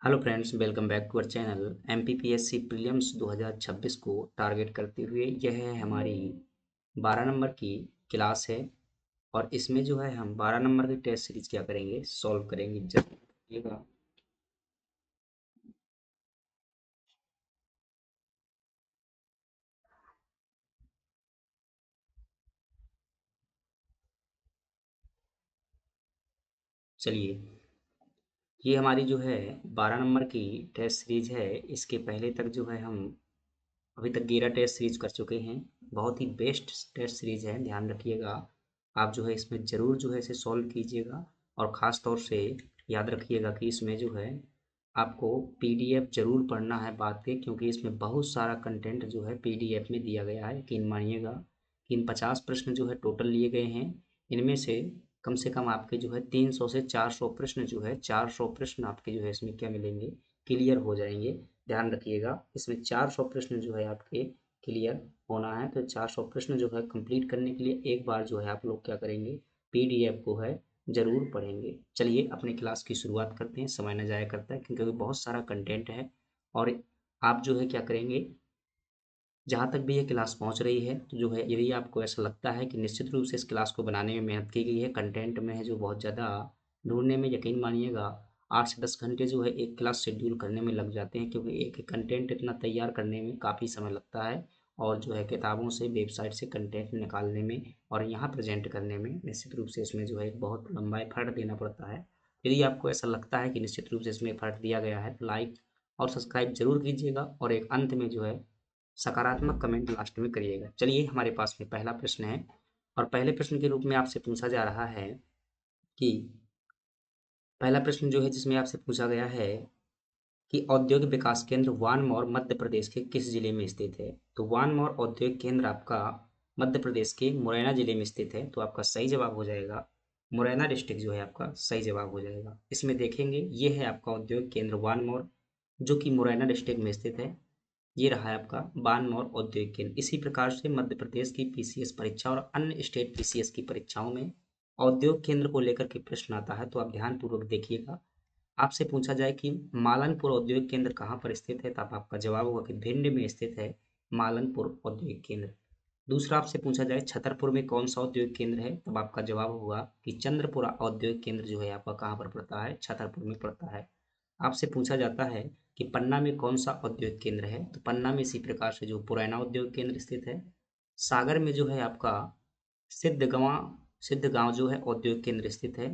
Hello friends, welcome back to our channel. MPPSC prelims 2026 को target करते हुए यह है हमारी 12 नंबर की क्लास है। और इसमें जो है हम 12 नंबर की टेस्ट सीरीज क्या करेंगे, सॉल्व करेंगे। जब देखिएगा, चलिए, ये हमारी जो है 12 नंबर की टेस्ट सीरीज है। इसके पहले तक जो है हम अभी तक 11 टेस्ट सीरीज कर चुके हैं। बहुत ही बेस्ट टेस्ट सीरीज है, ध्यान रखिएगा। आप जो है इसमें ज़रूर जो है इसे सॉल्व कीजिएगा। और ख़ास तौर से याद रखिएगा कि इसमें जो है आपको पीडीएफ ज़रूर पढ़ना है बात के, क्योंकि इसमें बहुत सारा कंटेंट जो है पीडीएफ में दिया गया है। यकीन मानिएगा कि इन 50 प्रश्न जो है टोटल लिए गए हैं। इनमें से कम आपके जो है 300 से 400 प्रश्न जो है 400 प्रश्न आपके जो है इसमें क्या मिलेंगे, क्लियर हो जाएंगे। ध्यान रखिएगा, इसमें 400 प्रश्न जो है आपके क्लियर होना है। तो 400 प्रश्न जो है कंप्लीट करने के लिए एक बार जो है आप लोग क्या करेंगे, पीडीएफ को है ज़रूर पढ़ेंगे। चलिए अपनी क्लास की शुरुआत करते हैं, समय न जाया करता है क्योंकि बहुत सारा कंटेंट है। और आप जो है क्या करेंगे, जहाँ तक भी ये क्लास पहुँच रही है तो जो है यदि आपको ऐसा लगता है कि निश्चित रूप से इस क्लास को बनाने में मेहनत की गई है, कंटेंट में है जो बहुत ज़्यादा ढूँढने में, यकीन मानिएगा 8 से 10 घंटे जो है एक क्लास शेड्यूल करने में लग जाते हैं, क्योंकि एक कंटेंट इतना तैयार करने में काफ़ी समय लगता है। और जो है किताबों से, वेबसाइट से कंटेंट निकालने में और यहाँ प्रेज़ेंट करने में निश्चित रूप से इसमें जो है एक बहुत लंबा एफ़र्ट देना पड़ता है। यदि आपको ऐसा लगता है कि निश्चित रूप से इसमें एफ़र्ट दिया गया है तो लाइक और सब्सक्राइब ज़रूर कीजिएगा, और एक अंत में जो है सकारात्मक कमेंट लास्ट में करिएगा। चलिए हमारे पास में पहला प्रश्न है, और पहले प्रश्न के रूप में आपसे पूछा जा रहा है कि पहला प्रश्न जो है जिसमें आपसे पूछा गया है कि औद्योगिक विकास केंद्र वानमौर मध्य प्रदेश के किस जिले में स्थित है। तो वानमौर औद्योगिक केंद्र आपका मध्य प्रदेश के मुरैना जिले में स्थित है। तो आपका सही जवाब हो जाएगा मुरैना डिस्ट्रिक्ट जो है आपका सही जवाब हो जाएगा। इसमें देखेंगे ये है आपका औद्योगिक केंद्र वानमौर, जो कि मुरैना डिस्ट्रिक्ट में स्थित है। ये रहा है आपका बानमौर औद्योगिक केंद्र। इसी प्रकार से मध्य प्रदेश की पीसीएस परीक्षा और अन्य स्टेट पीसीएस की परीक्षाओं में औद्योगिक केंद्र को लेकर के प्रश्न आता है, तो आप ध्यानपूर्वक देखिएगा। आपसे पूछा जाए कि मालनपुर औद्योगिक केंद्र कहाँ पर स्थित है, तब आपका जवाब होगा कि भिंड में स्थित है मालनपुर औद्योगिक केंद्र। दूसरा आपसे पूछा जाए छतरपुर में कौन सा औद्योगिक केंद्र है, तब आपका जवाब होगा कि चंद्रपुरा औद्योगिक केंद्र जो है आपका कहाँ पर पड़ता है, छतरपुर में पड़ता है। आपसे पूछा जाता है कि पन्ना में कौन सा औद्योगिक केंद्र है, तो पन्ना में इसी प्रकार से जो पुरैना औद्योगिक केंद्र स्थित है। सागर में जो है आपका सिद्ध गांव जो है औद्योगिक केंद्र स्थित है।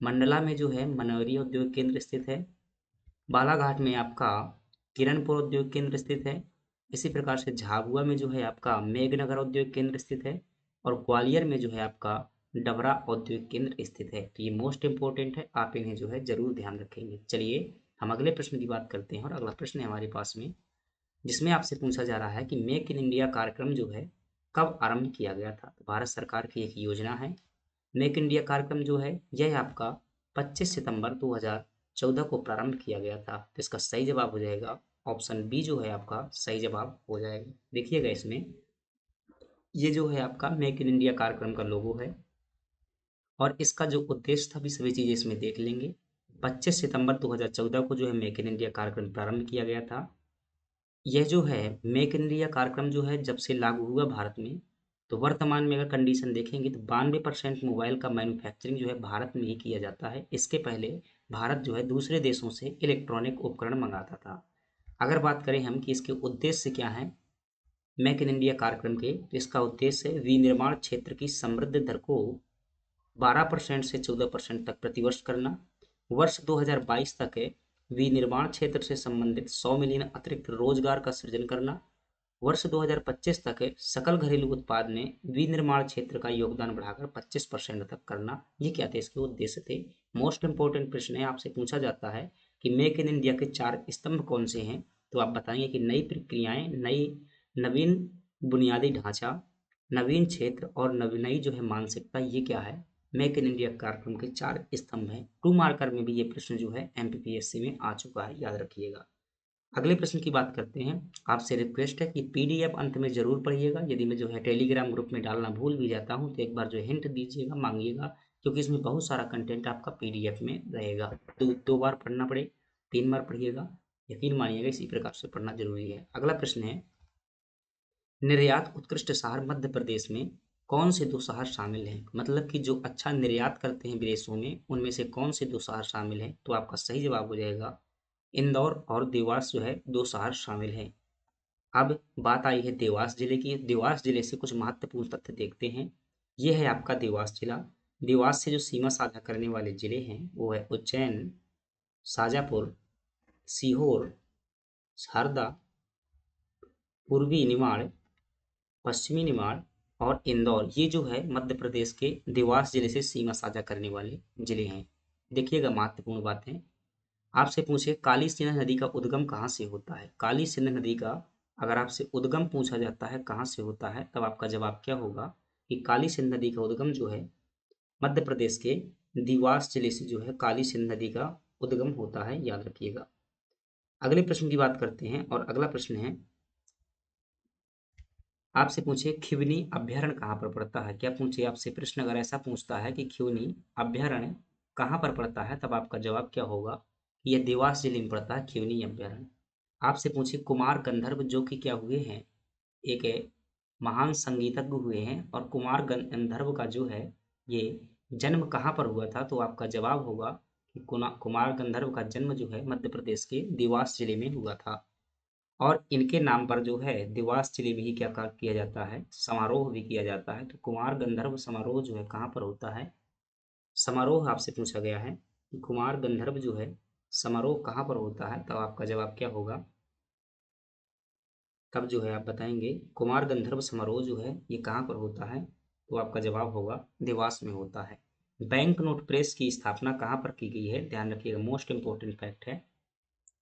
मंडला में जो है मनोरी औद्योगिक केंद्र स्थित है। बालाघाट में आपका किरणपुर औद्योगिक केंद्र स्थित है। इसी प्रकार से झाबुआ में जो है आपका मेघनगर औद्योगिक केंद्र स्थित है। और ग्वालियर में जो है आपका डबरा औद्योगिक केंद्र स्थित है। तो ये मोस्ट इंपॉर्टेंट है, आप इन्हें जो है जरूर ध्यान रखेंगे। चलिए हम अगले प्रश्न की बात करते हैं, और अगला प्रश्न है हमारे पास में जिसमें आपसे पूछा जा रहा है कि मेक इन इंडिया कार्यक्रम जो है कब आरंभ किया गया था। तो भारत सरकार की एक योजना है मेक इंडिया कार्यक्रम जो है, यह आपका 25 सितंबर 2014 को प्रारंभ किया गया था। तो इसका सही जवाब हो जाएगा ऑप्शन बी जो है आपका सही जवाब हो जाएगा। देखिएगा इसमें ये जो है आपका मेक इन इंडिया कार्यक्रम का लोगो है, और इसका जो उद्देश्य था भी सभी चीज़ें इसमें देख लेंगे। 25 सितंबर 2014 को जो है मेक इन इंडिया कार्यक्रम प्रारंभ किया गया था। यह जो है मेक इन इंडिया कार्यक्रम जो है जब से लागू हुआ भारत में, तो वर्तमान में अगर कंडीशन देखेंगे तो 92% मोबाइल का मैन्युफैक्चरिंग जो है भारत में ही किया जाता है। इसके पहले भारत जो है दूसरे देशों से इलेक्ट्रॉनिक उपकरण मंगाता था। अगर बात करें हम कि इसके उद्देश्य क्या है मेक इन इंडिया कार्यक्रम के, तो इसका उद्देश्य है विनिर्माण क्षेत्र की समृद्धि दर को 12% से 14% तक प्रतिवर्ष करना। वर्ष 2022 तक विनिर्माण क्षेत्र से संबंधित 100 मिलियन अतिरिक्त रोजगार का सृजन करना। वर्ष 2025 तक सकल घरेलू उत्पाद में विनिर्माण क्षेत्र का योगदान बढ़ाकर 25% तक करना। ये क्या थे, इसके उद्देश्य थे। मोस्ट इंपोर्टेंट प्रश्न है, आपसे पूछा जाता है कि मेक इन इंडिया के 4 स्तंभ कौन से हैं, तो आप बताएंगे कि नई प्रक्रियाएं, नवीन बुनियादी ढांचा, नवीन क्षेत्र और नई जो है मानसिकता। ये क्या है, मेक इन इंडिया कार्यक्रम के 4 स्तंभ हैं। 2 मार्कर में भी ये प्रश्न जो है एमपीपीएससी में आ चुका है, याद रखिएगा। अगले प्रश्न की बात करते हैं। आपसे रिक्वेस्ट है कि पीडीएफ अंत में जरूर पढ़िएगा। यदि मैं जो है टेलीग्राम ग्रुप में डालना भूल भी जाता हूं तो एक बार जो हिंट दीजिएगा, मांगिएगा, क्योंकि इसमें बहुत सारा कंटेंट आपका पीडीएफ में रहेगा। तो 2 बार पढ़ना पड़े 3 बार पढ़िएगा, यकीन मानिएगा इसी प्रकार से पढ़ना जरूरी है। अगला प्रश्न है, निर्यात उत्कृष्ट शहर मध्य प्रदेश में कौन से 2 शहर शामिल हैं? मतलब कि जो अच्छा निर्यात करते हैं विदेशों में, उनमें से कौन से 2 शहर शामिल हैं? तो आपका सही जवाब हो जाएगा इंदौर और देवास जो है 2 शहर शामिल हैं। अब बात आई है देवास जिले की। देवास जिले से कुछ महत्वपूर्ण तथ्य देखते हैं। ये है आपका देवास जिला। देवास से जो सीमा साझा करने वाले जिले हैं वो है उज्जैन, शाजापुर, सीहोर, हरदा, पूर्वी निमाड़, पश्चिमी निमाड़ और इंदौर, ये जो है मध्य प्रदेश के देवास जिले से सीमा साझा करने वाले जिले हैं। देखिएगा महत्वपूर्ण बातें। आपसे पूछे काली सिंध नदी का उद्गम कहाँ से होता है? काली सिंध नदी का अगर आपसे उद्गम पूछा जाता है कहाँ से होता है, तब आपका जवाब क्या होगा कि काली सिंध नदी का उद्गम जो है मध्य प्रदेश के देवास जिले से जो है काली सिंध नदी का उद्गम होता है, याद रखिएगा। अगले प्रश्न की बात करते हैं और अगला प्रश्न है, आपसे पूछे खिवनी अभ्यारण्य कहाँ पर पड़ता है? क्या पूछे आपसे प्रश्न अगर ऐसा पूछता है कि खिवनी अभ्यारण्य कहाँ पर पड़ता है, तब आपका जवाब क्या होगा? यह देवास जिले में पड़ता है खिवनी अभ्यारण्य। आपसे पूछे कुमार गंधर्व जो कि क्या हुए हैं, एक महान संगीतज्ञ हुए हैं, और कुमार गंधर्व का जो है ये जन्म कहाँ पर हुआ था, तो आपका जवाब होगा कि कुमार गंधर्व का जन्म जो है मध्य प्रदेश के देवास जिले में हुआ था। और इनके नाम पर जो है देवास जिले में ही क्या किया जाता है, समारोह भी किया जाता है। तो कुमार गंधर्व समारोह जो है कहाँ पर होता है? समारोह आपसे पूछा गया है कि कुमार गंधर्व जो है समारोह कहाँ पर होता है, तब आपका जवाब क्या होगा? तब जो है आप बताएंगे कुमार गंधर्व समारोह जो है ये कहाँ पर होता है, तो आपका जवाब होगा देवास में होता है। बैंक नोट प्रेस की स्थापना कहाँ पर की गई है? ध्यान रखिएगा, मोस्ट इंपॉर्टेंट फैक्ट है।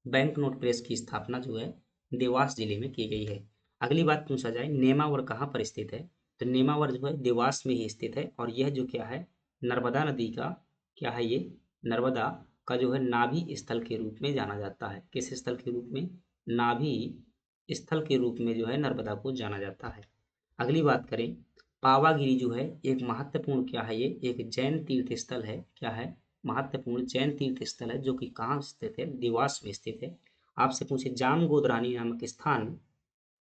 बैंक नोट प्रेस की स्थापना जो है देवास जिले में की गई है। अगली बात पूछा जाए नेमावर कहाँ पर स्थित है, तो नेमावर जो है देवास में ही स्थित है, और यह जो क्या है नर्मदा नदी का क्या है, ये नर्मदा का जो है नाभि स्थल के रूप में जाना जाता है। किस स्थल के रूप में? नाभि स्थल के रूप में जो है नर्मदा को जाना जाता है। अगली बात करें, पावागिरी जो है एक महत्वपूर्ण क्या है, ये एक जैन तीर्थ स्थल है। क्या है? महत्वपूर्ण जैन तीर्थ स्थल है, जो कि कहाँ स्थित है? देवास में स्थित है। आपसे पूछे जाम गोदरानी नामक स्थान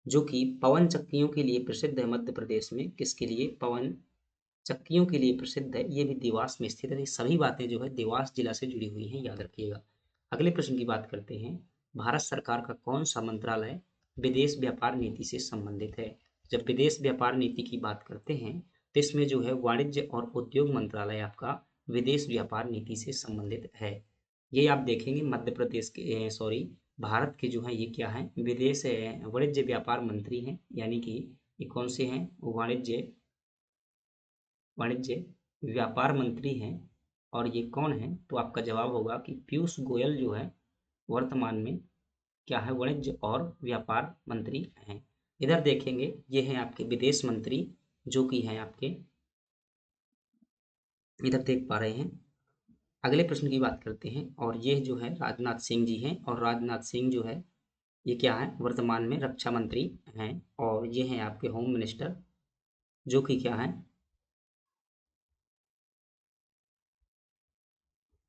जो कि पवन चक्कियों के लिए प्रसिद्ध है मध्य प्रदेश में, किसके लिए? पवन चक्कियों के लिए प्रसिद्ध है, ये भी देवास में स्थित है। ये सभी बातें जो है देवास जिला से जुड़ी हुई हैं, याद रखिएगा। अगले प्रश्न की बात करते हैं, भारत सरकार का कौन सा मंत्रालय विदेश व्यापार नीति से संबंधित है? जब विदेश व्यापार नीति की बात करते हैं तो इसमें जो है वाणिज्य और उद्योग मंत्रालय आपका विदेश व्यापार नीति से संबंधित है। ये आप देखेंगे मध्य प्रदेश के सॉरी भारत के जो है ये क्या है, विदेश वाणिज्य व्यापार मंत्री हैं, यानी कि ये कौन से हैं? वाणिज्य वाणिज्य व्यापार मंत्री हैं। और ये कौन है? तो आपका जवाब होगा कि पीयूष गोयल जो है वर्तमान में क्या है, वाणिज्य और व्यापार मंत्री हैं। इधर देखेंगे ये हैं आपके विदेश मंत्री जो कि हैं आपके, इधर देख पा रहे हैं। अगले प्रश्न की बात करते हैं और ये जो है राजनाथ सिंह जी हैं, और राजनाथ सिंह जो है ये क्या है, वर्तमान में रक्षा मंत्री हैं। और ये हैं आपके होम मिनिस्टर जो कि क्या है,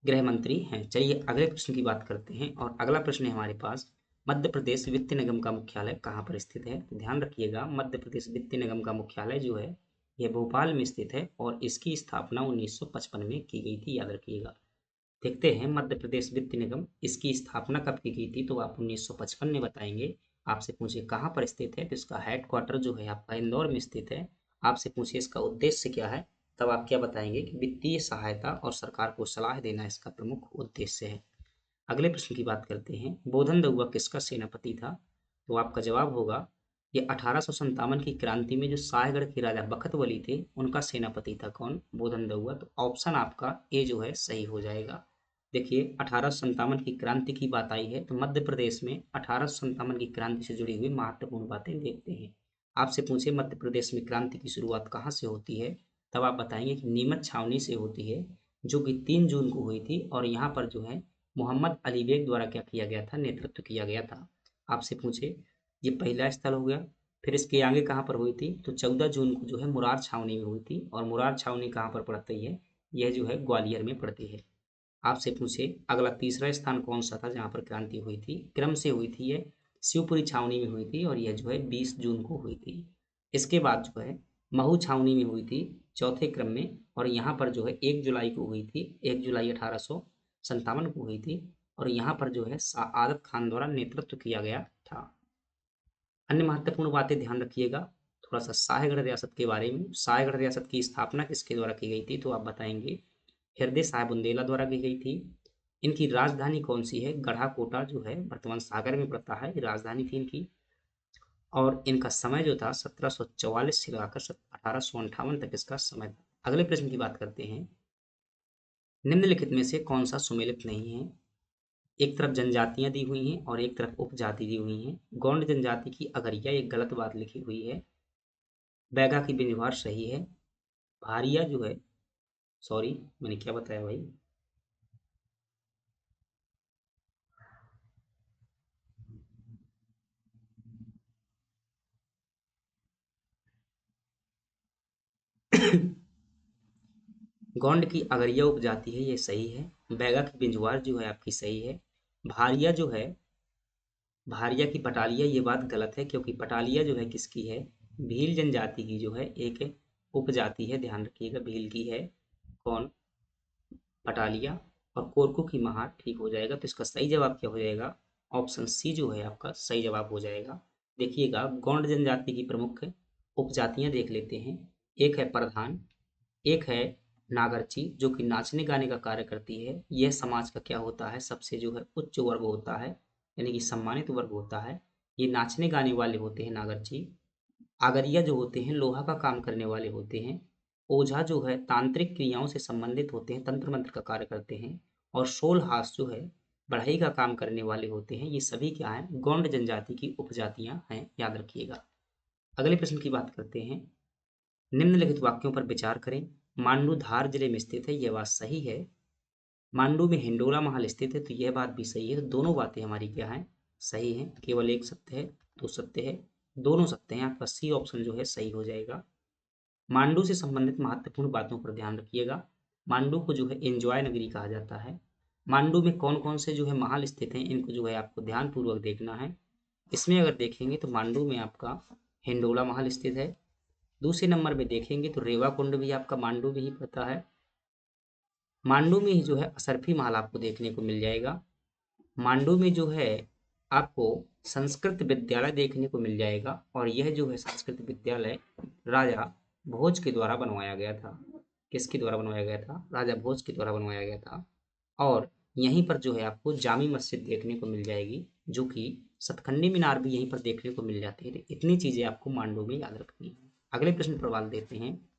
गृह मंत्री हैं। चलिए अगले प्रश्न की बात करते हैं और अगला प्रश्न है हमारे पास, मध्य प्रदेश वित्त निगम का मुख्यालय कहाँ पर स्थित है? तो ध्यान रखिएगा मध्य प्रदेश वित्त निगम का मुख्यालय जो है यह भोपाल में स्थित है, और इसकी स्थापना 1955 में की गई थी, याद रखिएगा। देखते हैं मध्य प्रदेश वित्त निगम इसकी स्थापना कब की गई थी, तो आप 1955 में बताएंगे। आपसे पूछे कहाँ पर स्थित है, तो इसका हेडक्वार्टर जो है आपका इंदौर में स्थित है। आपसे पूछे इसका उद्देश्य क्या है, तब आप क्या बताएंगे कि वित्तीय सहायता और सरकार को सलाह देना इसका प्रमुख उद्देश्य है। अगले प्रश्न की बात करते हैं, बोधन दउआ किसका सेनापति था? तो आपका जवाब होगा ये 1857 की क्रांति में जो सायगढ़ के राजा बखत वली थे उनका सेनापति था। कौन? बोधन दउआ। तो ऑप्शन आपका ए जो है सही हो जाएगा। देखिए 1857 की क्रांति की बात आई है, तो मध्य प्रदेश में 1857 की क्रांति से जुड़ी हुई महत्वपूर्ण बातें देखते हैं। आपसे पूछे मध्य प्रदेश में क्रांति की शुरुआत कहाँ से होती है, तब आप बताएंगे कि नीमच छावनी से होती है, जो कि 3 जून को हुई थी, और यहाँ पर जो है मोहम्मद अली बेग द्वारा क्या किया गया था, नेतृत्व किया गया था। आपसे पूछे ये पहला स्थल हो गया, फिर इसके आगे कहाँ पर हुई थी, तो 14 जून को जो है मुरार छावनी में हुई थी, और मुरार छावनी कहाँ पर पड़ती है, यह जो है ग्वालियर में पड़ती है। आपसे पूछे अगला तीसरा स्थान कौन सा था जहाँ पर क्रांति हुई थी, क्रम से हुई थी, ये शिवपुरी छावनी में हुई थी और यह जो है 20 जून को हुई थी। इसके बाद जो है महू छावनी में हुई थी चौथे क्रम में, और यहाँ पर जो है 1 जुलाई को हुई थी, 1 जुलाई 1857 को हुई थी, और यहाँ पर जो है आदत खान द्वारा नेतृत्व किया गया था। अन्य महत्वपूर्ण बातें ध्यान रखिएगा, थोड़ा सा शाहगढ़ रियासत के बारे में। शाहगढ़ रियासत की स्थापना किसके द्वारा की गई थी, तो आप बताएंगे हृदय साहब बुंदेला द्वारा की गई थी। इनकी राजधानी कौन सी है, गढ़ाकोटा जो है वर्तमान सागर में पड़ता है, राजधानी थी इनकी। और इनका समय जो था 1744 से लगाकर 1858 तक इसका समय था। अगले प्रश्न की बात करते हैं, निम्नलिखित में से कौन सा सुमेलित नहीं है। एक तरफ जनजातियां दी हुई हैं और एक तरफ उपजाति दी हुई हैं। गौंड जनजाति की अगरिया एक गलत बात लिखी हुई है। बैगा की बिंजवार सही है। भारिया जो है, सॉरी मैंने क्या बताया भाई, गौंड की अगरिया उपजाति है, ये सही है। बैगा की बिंजवार जो है आपकी सही है। भारिया जो है, भारिया की पटालिया, ये बात गलत है क्योंकि पटालिया जो है किसकी है, भील जनजाति की जो है एक उपजाति है, ध्यान रखिएगा भील की है कौन, पटालिया। और कोरकू की महार ठीक हो जाएगा, तो इसका सही जवाब क्या हो जाएगा, ऑप्शन सी जो है आपका सही जवाब हो जाएगा। देखिएगा गौंड जनजाति की प्रमुख उपजातियां देख लेते हैं। एक है प्रधान, एक है नागरची जो कि नाचने गाने का कार्य करती है। यह समाज का क्या होता है, सबसे जो है उच्च वर्ग होता है, यानी कि सम्मानित वर्ग होता है। ये नाचने गाने वाले होते हैं नागरची। आगरिया जो होते हैं लोहा का काम करने वाले होते हैं। ओझा जो है तांत्रिक क्रियाओं से संबंधित होते हैं, तंत्र मंत्र का कार्य करते हैं। और शोलहास जो है बढ़ई का काम करने वाले होते हैं। ये सभी क्या है, गौंड जनजाति की उपजातियां हैं, याद रखिएगा। अगले प्रश्न की बात करते हैं, निम्नलिखित वाक्यों पर विचार करें। मांडू धार जिले में स्थित है, यह बात सही है। मांडू में हिंडोला महल स्थित है, तो यह बात भी सही है। तो दोनों बातें हमारी क्या हैं, सही हैं। केवल एक सत्य है, दो सत्य है, दोनों सत्य हैं। आपका सी ऑप्शन जो है सही हो जाएगा। मांडू से संबंधित महत्वपूर्ण बातों पर ध्यान रखिएगा। मांडू को जो है एंजॉय नगरी कहा जाता है। मांडू में कौन कौन से जो है महल स्थित हैं, इनको जो है आपको ध्यान पूर्वक देखना है। इसमें अगर देखेंगे तो मांडू में आपका हिंडोला महल स्थित है। दूसरे नंबर में देखेंगे तो रेवा कुंड भी आपका मांडू में ही पड़ता है। मांडू में ही जो है असरफी महल आपको देखने को मिल जाएगा। मांडू में जो है आपको संस्कृत विद्यालय देखने को मिल जाएगा, और यह जो है संस्कृत विद्यालय राजा भोज के द्वारा बनवाया गया था। किसके द्वारा बनवाया गया था, राजा भोज के द्वारा बनवाया गया था। और यहीं पर जो है आपको जामी मस्जिद देखने को मिल जाएगी, जो कि सतखंडी मीनार भी यहीं पर देखने को मिल जाती है। तो इतनी चीजें आपको मांडू में याद रखनी है। अगले प्रश्न पर बात देते हैं,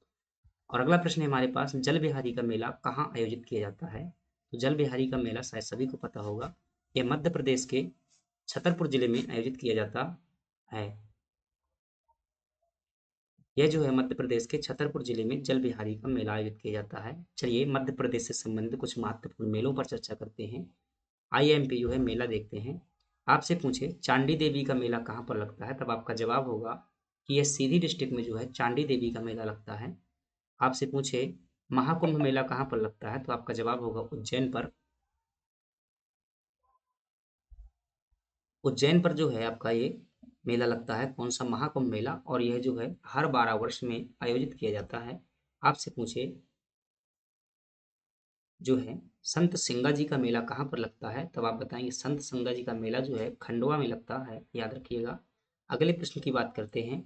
और अगला प्रश्न है हमारे पास, जल बिहारी का मेला कहाँ आयोजित किया जाता है। तो जल बिहारी का मेला शायद सभी को पता होगा, यह मध्य प्रदेश के छतरपुर जिले में आयोजित किया जाता है। यह जो है मध्य प्रदेश के छतरपुर जिले में जल बिहारी का मेला आयोजित किया जाता है। चलिए मध्य प्रदेश से संबंधित कुछ महत्वपूर्ण मेलों पर चर्चा करते हैं। आईएमपी जो है मेला देखते हैं। आपसे पूछे चांडी देवी का मेला कहाँ पर लगता है, तब आपका जवाब होगा कि यह सीधी डिस्ट्रिक्ट में जो है चांडी देवी का मेला लगता है। आपसे पूछे महाकुंभ मेला कहाँ पर लगता है, तो आपका जवाब होगा उज्जैन पर। उज्जैन पर जो है आपका ये मेला लगता है, कौन सा, महाकुंभ मेला, और यह जो है हर 12 वर्ष में आयोजित किया जाता है। आपसे पूछे जो है संत सिंगा जी का मेला कहाँ पर लगता है, तब आप बताएंगे संत सिंगा जी का मेला जो है खंडवा में लगता है, याद रखिएगा। अगले प्रश्न की बात करते हैं,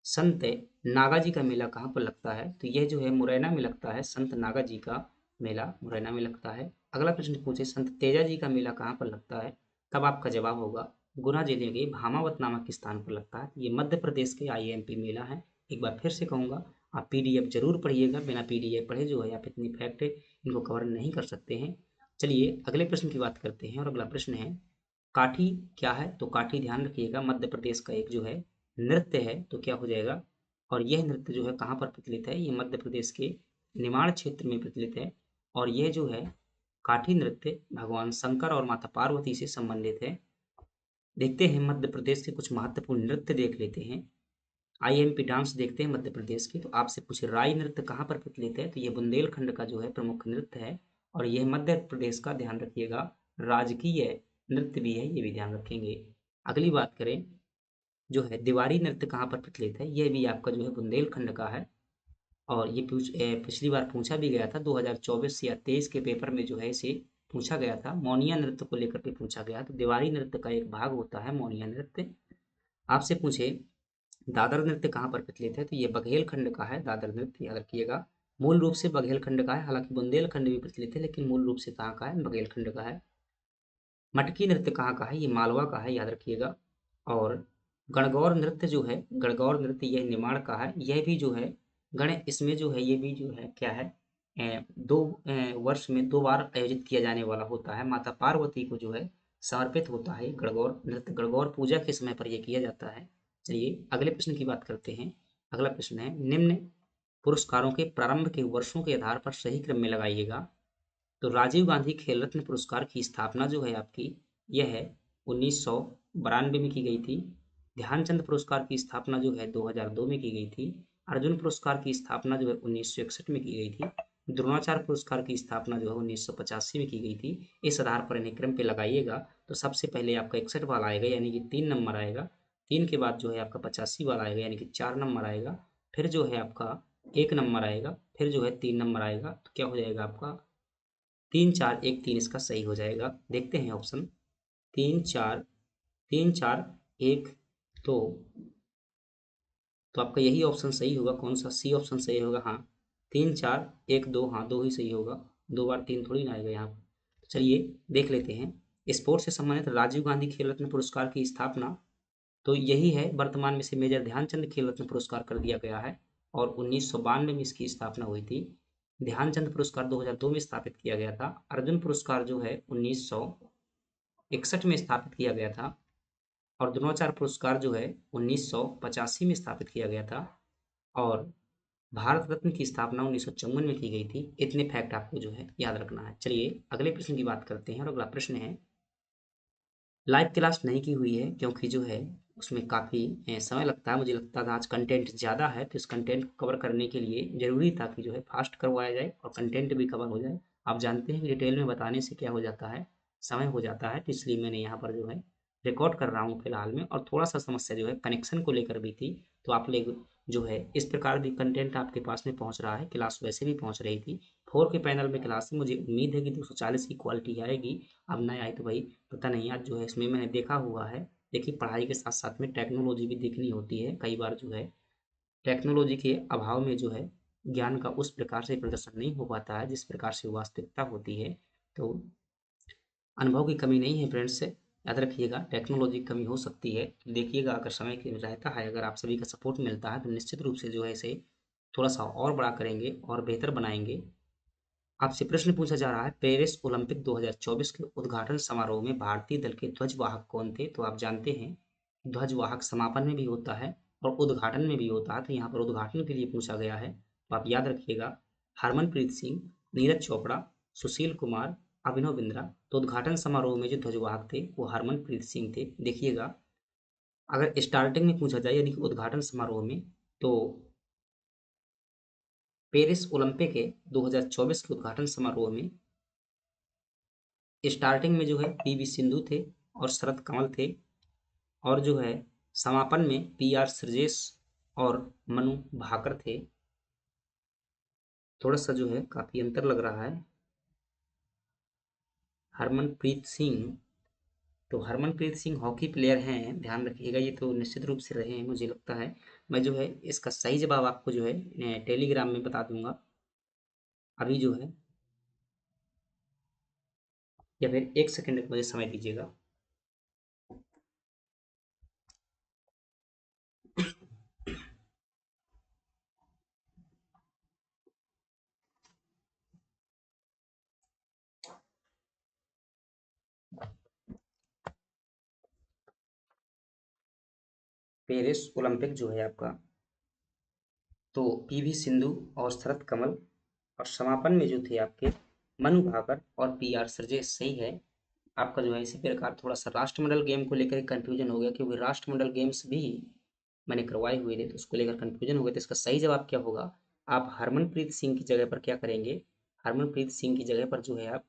संत नागा जी का मेला कहाँ पर लगता है, तो यह जो है मुरैना में लगता है। संत नागा जी का मेला मुरैना में लगता है। अगला प्रश्न पूछे संत तेजा जी का मेला कहाँ पर लगता है, तब आपका जवाब होगा गुना जिले के भामावत नामक स्थान पर लगता है। ये मध्य प्रदेश के आईएमपी मेला है। एक बार फिर से कहूँगा, आप पीडीएफ जरूर पढ़िएगा, बिना पीडीएफ पढ़े जो है आप इतनी फैक्ट इनको कवर नहीं कर सकते हैं। चलिए अगले प्रश्न की बात करते हैं, और अगला प्रश्न है काठी क्या है, तो काठी ध्यान रखिएगा मध्य प्रदेश का एक जो है नृत्य है, तो क्या हो जाएगा, और यह नृत्य जो है कहाँ पर प्रचलित है, ये मध्य प्रदेश के निमाड़ क्षेत्र में प्रचलित है। और यह जो है काठी नृत्य भगवान शंकर और माता पार्वती से संबंधित है। देखते हैं मध्य प्रदेश के कुछ महत्वपूर्ण नृत्य देख लेते हैं। आईएमपी डांस देखते हैं मध्य प्रदेश की। तो आपसे पूछे राई नृत्य कहाँ पर प्रचलित है, तो ये बुंदेलखंड का जो है प्रमुख नृत्य है। और यह मध्य प्रदेश का, ध्यान रखिएगा, राजकीय नृत्य भी है, ये भी ध्यान रखेंगे। अगली बात करें, जो है दिवारी नृत्य कहाँ पर प्रचलित है, यह भी आपका जो है बुंदेलखंड का है। और ये पिछली बार पूछा भी गया था, 2024 या 23 के पेपर में जो है इसे पूछा गया था, मौनिया नृत्य को लेकर के पूछा गया। तो दिवारी नृत्य का एक भाग होता है मौनिया नृत्य। आपसे पूछे दादर नृत्य कहाँ पर प्रचलित है, तो ये बघेलखंड का है दादर नृत्य, याद रखिएगा। मूल रूप से बघेलखंड का है, हालांकि बुंदेलखंड भी प्रचलित है, लेकिन मूल रूप से कहाँ का है, बघेलखंड का है। मटकी नृत्य कहाँ का है, ये मालवा का है, याद रखिएगा। और गणगौर नृत्य जो है, गणगौर नृत्य यह निमाड़ का है, यह भी जो है गण, इसमें जो है ये भी जो है क्या है, दो वर्ष में 2 बार आयोजित किया जाने वाला होता है, माता पार्वती को जो है समर्पित होता है गणगौर नृत्य, गणगौर पूजा के समय पर यह किया जाता है। चलिए अगले प्रश्न की बात करते हैं। अगला प्रश्न है, निम्न पुरस्कारों के प्रारंभ के वर्षों के आधार पर सही क्रम में लगाइएगा। तो राजीव गांधी खेल रत्न पुरस्कार की स्थापना जो है आपकी, यह है 1992 में की गई थी। ध्यानचंद पुरस्कार की स्थापना जो है 2002 में की गई थी। अर्जुन पुरस्कार की स्थापना जो है 1961 में की गई थी। द्रोणाचार्य पुरस्कार की स्थापना जो है 1985 में की गई थी। इस आधार पर इन्हें क्रम पे लगाइएगा। तो सबसे पहले आपका 61 वाला आएगा, यानी कि 3 नंबर आएगा। 3 के बाद जो है आपका 85 वाला आएगा, यानी कि 4 नंबर आएगा। फिर जो है आपका 1 नंबर आएगा, फिर जो है 3 नंबर आएगा। तो क्या हो जाएगा आपका 3 4 1 3, इसका सही हो जाएगा। देखते हैं ऑप्शन, 3 4 3 4 1 2, तो आपका यही ऑप्शन सही होगा। कौन सा, सी ऑप्शन सही होगा। हाँ, 3 4 1 2, हाँ 2 ही सही होगा, 2 बार 3 थोड़ी ना आएगा यहाँ पर। तो चलिए देख लेते हैं। स्पोर्ट्स से संबंधित राजीव गांधी खेल रत्न पुरस्कार की स्थापना तो यही है, वर्तमान में से मेजर ध्यानचंद खेल रत्न पुरस्कार कर दिया गया है, और 1992 में इसकी स्थापना हुई थी। ध्यानचंद पुरस्कार 2002 में स्थापित किया गया था। अर्जुन पुरस्कार जो है 1961 में स्थापित किया गया था। और द्रोणाचार्य पुरस्कार जो है 1985 में स्थापित किया गया था। और भारत रत्न की स्थापना 1954 में की गई थी। इतने फैक्ट आपको जो है याद रखना है। चलिए अगले प्रश्न की बात करते हैं, और अगला प्रश्न है, लाइव क्लास नहीं की हुई है क्योंकि जो है उसमें काफ़ी समय लगता है। मुझे लगता था आज कंटेंट ज़्यादा है, तो इस कंटेंट को कवर करने के लिए ज़रूरी था कि जो है फास्ट करवाया जाए और कंटेंट भी कवर हो जाए। आप जानते हैं कि डिटेल में बताने से क्या हो जाता है, समय हो जाता है, तो इसलिए मैंने यहाँ पर जो है रिकॉर्ड कर रहा हूँ फिलहाल में। और थोड़ा सा समस्या जो है कनेक्शन को लेकर भी थी, तो आप लोग जो है इस प्रकार भी कंटेंट आपके पास में पहुँच रहा है, क्लास वैसे भी पहुँच रही थी। 4 के पैनल में क्लास से मुझे उम्मीद है कि 240 की क्वालिटी आएगी। अब नहीं आई तो भाई पता नहीं, आज जो है इसमें मैंने देखा हुआ है। देखिए पढ़ाई के साथ साथ में टेक्नोलॉजी भी देखनी होती है। कई बार जो है टेक्नोलॉजी के अभाव में जो है ज्ञान का उस प्रकार से प्रदर्शन नहीं हो पाता है जिस प्रकार से वास्तविकता होती है। तो अनुभव की कमी नहीं है फ्रेंड्स, से याद रखिएगा, टेक्नोलॉजी की कमी हो सकती है। देखिएगा अगर समय के रहता है, अगर आप सभी का सपोर्ट मिलता है, तो निश्चित रूप से जो है इसे थोड़ा सा और बड़ा करेंगे और बेहतर बनाएंगे। आपसे प्रश्न पूछा जा रहा है, पेरिस ओलंपिक 2024 के उद्घाटन समारोह में भारतीय दल के ध्वजवाहक कौन थे? तो आप जानते हैं ध्वजवाहक समापन में भी होता है और उद्घाटन में भी होता है, तो यहाँ पर उद्घाटन के लिए पूछा गया है। तो आप याद रखिएगा, हरमनप्रीत सिंह, नीरज चोपड़ा, सुशील कुमार, अभिनव बिंद्रा। तो उद्घाटन समारोह में जो ध्वजवाहक थे वो हरमनप्रीत सिंह थे। देखिएगा अगर स्टार्टिंग में पूछा जाए, यानी कि उद्घाटन समारोह में, तो पेरिस ओलंपिक के 2024 के उद्घाटन समारोह में स्टार्टिंग में जो है पीवी सिंधु थे और शरद कमल थे, और जो है समापन में पीआर श्रीजेश और मनु भाकर थे। थोड़ा सा जो है काफी अंतर लग रहा है। हरमनप्रीत सिंह, तो हरमनप्रीत सिंह हॉकी प्लेयर हैं, ध्यान रखिएगा, ये तो निश्चित रूप से रहे हैं मुझे लगता है। मैं जो है इसका सही जवाब आपको जो है टेलीग्राम में बता दूंगा अभी जो है, या फिर 1 सेकंड मुझे समय दीजिएगा। पेरिस ओलंपिक जो है आपका, तो पीवी सिंधु और शरत कमल, और समापन में जो थे आपके मनु भाकर और पीआर श्रीजेश, सही है आपका जो है। इसी प्रकार थोड़ा सा राष्ट्रमंडल गेम को लेकर कंफ्यूजन हो गया, क्योंकि राष्ट्रमंडल गेम्स भी मैंने करवाए हुए थे, तो उसको लेकर कंफ्यूजन हो गया। तो इसका सही जवाब क्या होगा, आप हरमनप्रीत सिंह की जगह पर क्या करेंगे, हरमनप्रीत सिंह की जगह पर जो है आप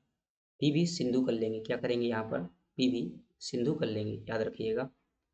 पीवी सिंधु कर लेंगे। क्या करेंगे यहाँ पर? पीवी सिंधु कर लेंगे, याद रखिएगा।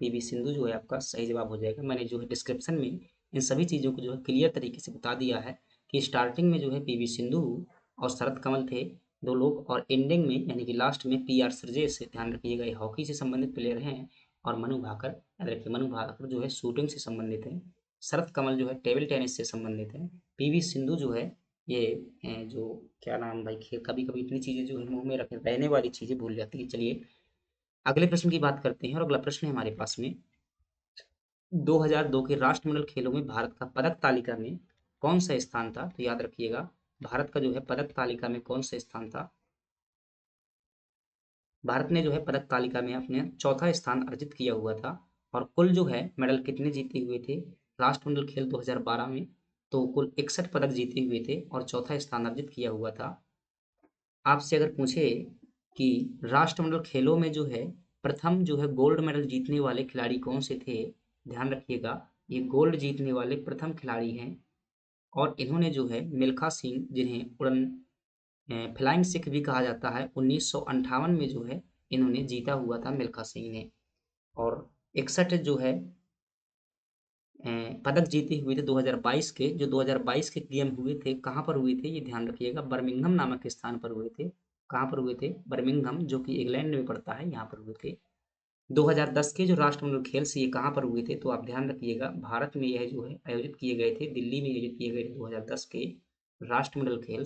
पीवी सिंधु जो है आपका सही जवाब हो जाएगा। मैंने जो है डिस्क्रिप्शन में इन सभी चीज़ों को जो है क्लियर तरीके से बता दिया है कि स्टार्टिंग में जो है पीवी सिंधु और शरत कमल थे 2 लोग, और एंडिंग में यानी कि लास्ट में पीआर श्रीजेश से, ध्यान रखिएगा, ये हॉकी से संबंधित प्लेयर हैं। और मनु भाकर, याद रखिए, मनु भाकर जो है शूटिंग से संबंधित हैं। शरत कमल जो है टेबल टेनिस से संबंधित हैं। पीवी सिंधु जो है ये जो क्या नाम भाई, खेल कभी कभी इतनी चीजें जो है मुंह में रखने रहने वाली चीजें भूल जाती है। चलिए अगले प्रश्न की बात करते हैं, और अगला प्रश्न है हमारे पास में 2002 के राष्ट्रमंडल खेलों में भारत का पदक तालिका में कौन सा स्थान था? तो याद रखिएगा, भारत का जो है पदक तालिका में कौन सा स्थान था? भारत ने जो है पदक तालिका में अपने चौथा स्थान अर्जित किया हुआ था। और कुल जो है मेडल कितने जीते हुए थे राष्ट्रमंडल खेल 2012 में? तो कुल 61 पदक जीते हुए थे और चौथा स्थान अर्जित किया हुआ था। आपसे अगर पूछे कि राष्ट्रमंडल खेलों में जो है प्रथम जो है गोल्ड मेडल जीतने वाले खिलाड़ी कौन से थे? ध्यान रखिएगा, ये गोल्ड जीतने वाले प्रथम खिलाड़ी हैं। और इन्होंने जो है मिल्खा सिंह, जिन्हें उड़न फ्लाइंग सिख भी कहा जाता है, 1958 में जो है इन्होंने जीता हुआ था मिल्खा सिंह ने। और 61 जो है पदक जीते हुए थे 2022 के, जो 2022 के गेम हुए थे कहाँ पर हुए थे? ये ध्यान रखिएगा, बर्मिंघम नामक स्थान पर हुए थे। कहाँ पर हुए थे? बर्मिंघम, जो कि इंग्लैंड में पड़ता है, यहाँ पर हुए थे। 2010 के जो राष्ट्रमंडल खेल से ये कहाँ पर हुए थे? तो आप ध्यान रखिएगा, भारत में यह जो है आयोजित किए गए थे, दिल्ली में आयोजित किए गए थे 2010 के राष्ट्रमंडल खेल।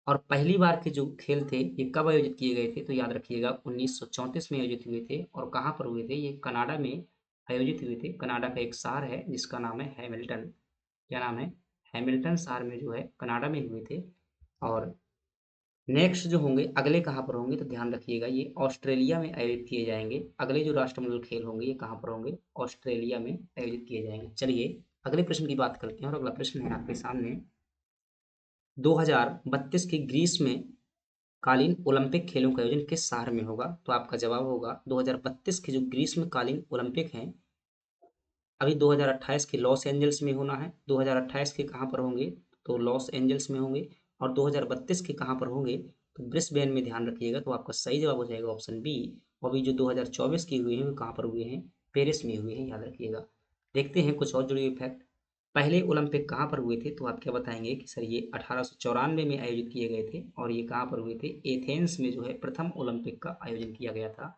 और पहली बार के जो खेल थे ये कब आयोजित किए गए थे? तो याद रखिएगा 1934 में आयोजित हुए थे। और कहाँ पर हुए थे? ये कनाडा में आयोजित हुए थे। कनाडा का एक शहर है जिसका नाम है हैमिल्टन। क्या नाम है? हैमिल्टन शहर में जो है कनाडा में हुए थे। और नेक्स्ट जो होंगे अगले कहाँ पर होंगे? तो ध्यान रखिएगा, ये ऑस्ट्रेलिया में आयोजित किए जाएंगे। अगले जो राष्ट्रमंडल खेल होंगे ये कहाँ पर होंगे? ऑस्ट्रेलिया में आयोजित किए जाएंगे। चलिए अगले प्रश्न की बात करते हैं, और अगला प्रश्न है आपके सामने 2032 की ग्रीस में कालीन ओलंपिक खेलों का आयोजन किस शहर में होगा? तो आपका जवाब होगा 2032 के जो ग्रीष्मकालीन ओलंपिक हैं, अभी 2028 के लॉस एंजल्स में होना है। 2028 के कहाँ पर होंगे? तो लॉस एंजल्स में होंगे। और 2032 के कहाँ पर होंगे? तो ब्रिस्बेन में, ध्यान रखिएगा। तो आपका सही जवाब हो जाएगा ऑप्शन बी। और अभी जो 2024 के हुए हैं वो कहाँ पर हुए हैं? पेरिस में हुए हैं, याद रखिएगा। देखते हैं कुछ और जुड़े हुए फैक्ट। पहले ओलंपिक कहाँ पर हुए थे? तो आप क्या बताएंगे कि सर ये 1894 में आयोजित किए गए थे। और ये कहाँ पर हुए थे? एथेंस में जो है प्रथम ओलंपिक का आयोजन किया गया था।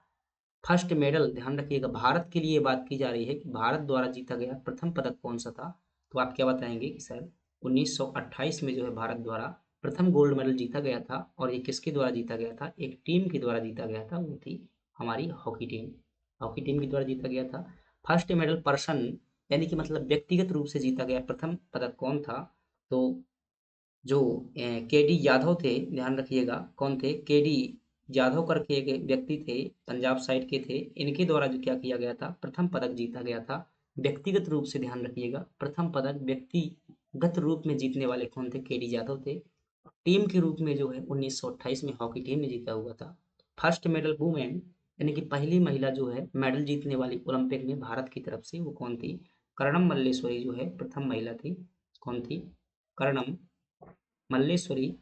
फर्स्ट मेडल, ध्यान रखिएगा, भारत के लिए बात की जा रही है कि भारत द्वारा जीता गया प्रथम पदक कौन सा था? तो आप क्या बताएंगे कि सर 1928 में जो है भारत द्वारा प्रथम गोल्ड मेडल जीता गया था। और ये किसके द्वारा जीता गया था? एक टीम के द्वारा जीता गया था, वो थी हमारी हॉकी टीम। हॉकी टीम के द्वारा जीता गया था। फर्स्ट मेडल पर्सन, यानी कि मतलब व्यक्तिगत रूप से जीता गया प्रथम पदक कौन था? तो जो के डी यादव थे, ध्यान रखिएगा, कौन थे? के डी यादव करके एक व्यक्ति थे, पंजाब साइड के थे। इनके द्वारा जो क्या किया गया था? प्रथम पदक जीता गया था व्यक्तिगत रूप से। ध्यान रखिएगा, प्रथम पदक व्यक्तिगत रूप में जीतने वाले कौन थे? के डी यादव थे। टीम के रूप में जो है 1928 में हॉकी टीम ने जीता हुआ था। फर्स्ट मेडल वुमेन, यानी कि पहली महिला जो है मेडल जीतने वाली ओलंपिक में भारत की तरफ से, वो कौन थी? कर्णम मल्लेश्वरी जो है प्रथम महिला थी। कौन थी? कर्णम मल्लेश्वरी।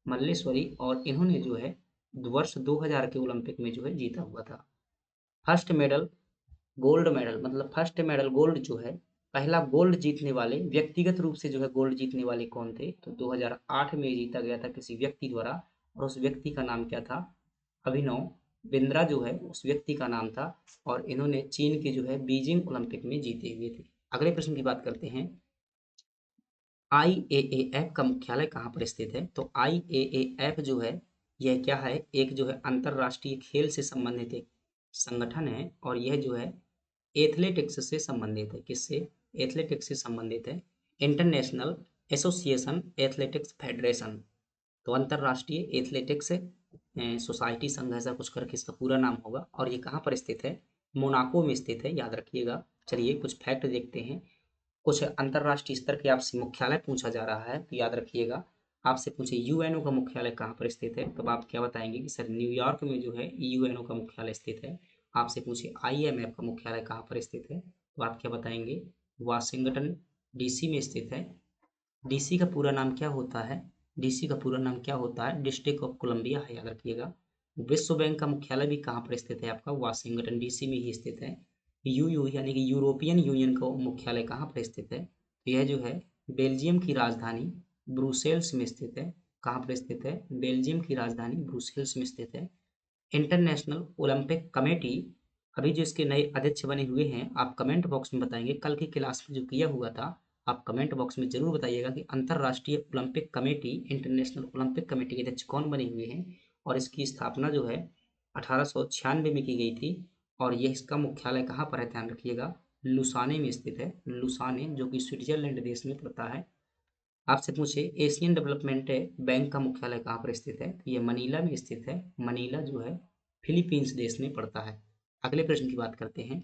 मल्लेश्वरी, और इन्होंने जो है वर्ष 2000 के ओलंपिक में जो है जीता हुआ था। फर्स्ट मेडल गोल्ड मेडल, मतलब फर्स्ट मेडल गोल्ड जो है, पहला गोल्ड जीतने वाले व्यक्तिगत रूप से जो है गोल्ड जीतने वाले कौन थे? तो 2008 में जीता गया था किसी व्यक्ति द्वारा। और उस व्यक्ति का नाम क्या था? अभिनव बिंद्रा जो है उस व्यक्ति का नाम था। और इन्होंने चीन के जो है बीजिंग ओलंपिक में जीते हुए थे। अगले प्रश्न की बात करते हैं, आईएएएफ का मुख्यालय कहाँ पर स्थित है? तो आईएएएफ जो है यह क्या है? एक जो है अंतरराष्ट्रीय खेल से संबंधित एक संगठन है। और यह जो है एथलेटिक्स से संबंधित है। किससे? एथलेटिक्स से संबंधित है। International association athletics federation. तो अंतरराष्ट्रीय एथलेटिक्स सोसाइटी संघ, ऐसा कुछ करके इसका पूरा नाम होगा। और ये कहाँ पर स्थित है? मोनाको में स्थित है, याद रखिएगा। चलिए कुछ फैक्ट देखते हैं। कुछ अंतरराष्ट्रीय स्तर के आपसे मुख्यालय पूछा जा रहा है, तो याद रखिएगा। आपसे पूछे यूएनओ का मुख्यालय कहाँ पर स्थित है, तब आप क्या बताएंगे कि सर न्यूयॉर्क में जो है यूएनओ का मुख्यालय स्थित है। आपसे पूछे आईएमएफ का मुख्यालय कहाँ पर स्थित है, तो आप क्या बताएंगे? वाशिंगटन डीसी में स्थित है। डीसी का पूरा नाम क्या होता है? डीसी का पूरा नाम क्या होता है? डिस्ट्रिक्ट ऑफ कोलंबिया है, याद रखिएगा। विश्व बैंक का मुख्यालय भी कहाँ पर स्थित है? आपका वाशिंगटन डीसी में ही स्थित है। यूयू यानी कि यूरोपियन यूनियन का मुख्यालय कहाँ पर स्थित है? तो यह जो है बेल्जियम की राजधानी ब्रुसेल्स में स्थित है। कहाँ पर स्थित है? बेल्जियम की राजधानी ब्रुसेल्स में स्थित है। इंटरनेशनल ओलंपिक कमेटी, अभी जो इसके नए अध्यक्ष बने हुए हैं, आप कमेंट बॉक्स में बताएंगे। कल की क्लास में जो किया हुआ था, आप कमेंट बॉक्स में जरूर बताइएगा कि अंतरराष्ट्रीय Olympic committee, international Olympic committee के अध्यक्ष कौन बने हुए हैं। और इसकी स्थापना जो है 1896 में की गई थी। और यह इसका मुख्यालय कहाँ पर है? ध्यान रखिएगा, लुसाने में स्थित है। लुसाने, जो कि स्विट्जरलैंड देश में पड़ता है। आपसे पूछे एशियन डेवलपमेंट बैंक का मुख्यालय कहाँ पर स्थित है? तो ये मनीला में स्थित है। मनीला जो है फिलीपींस देश में पड़ता है। अगले प्रश्न की बात करते हैं।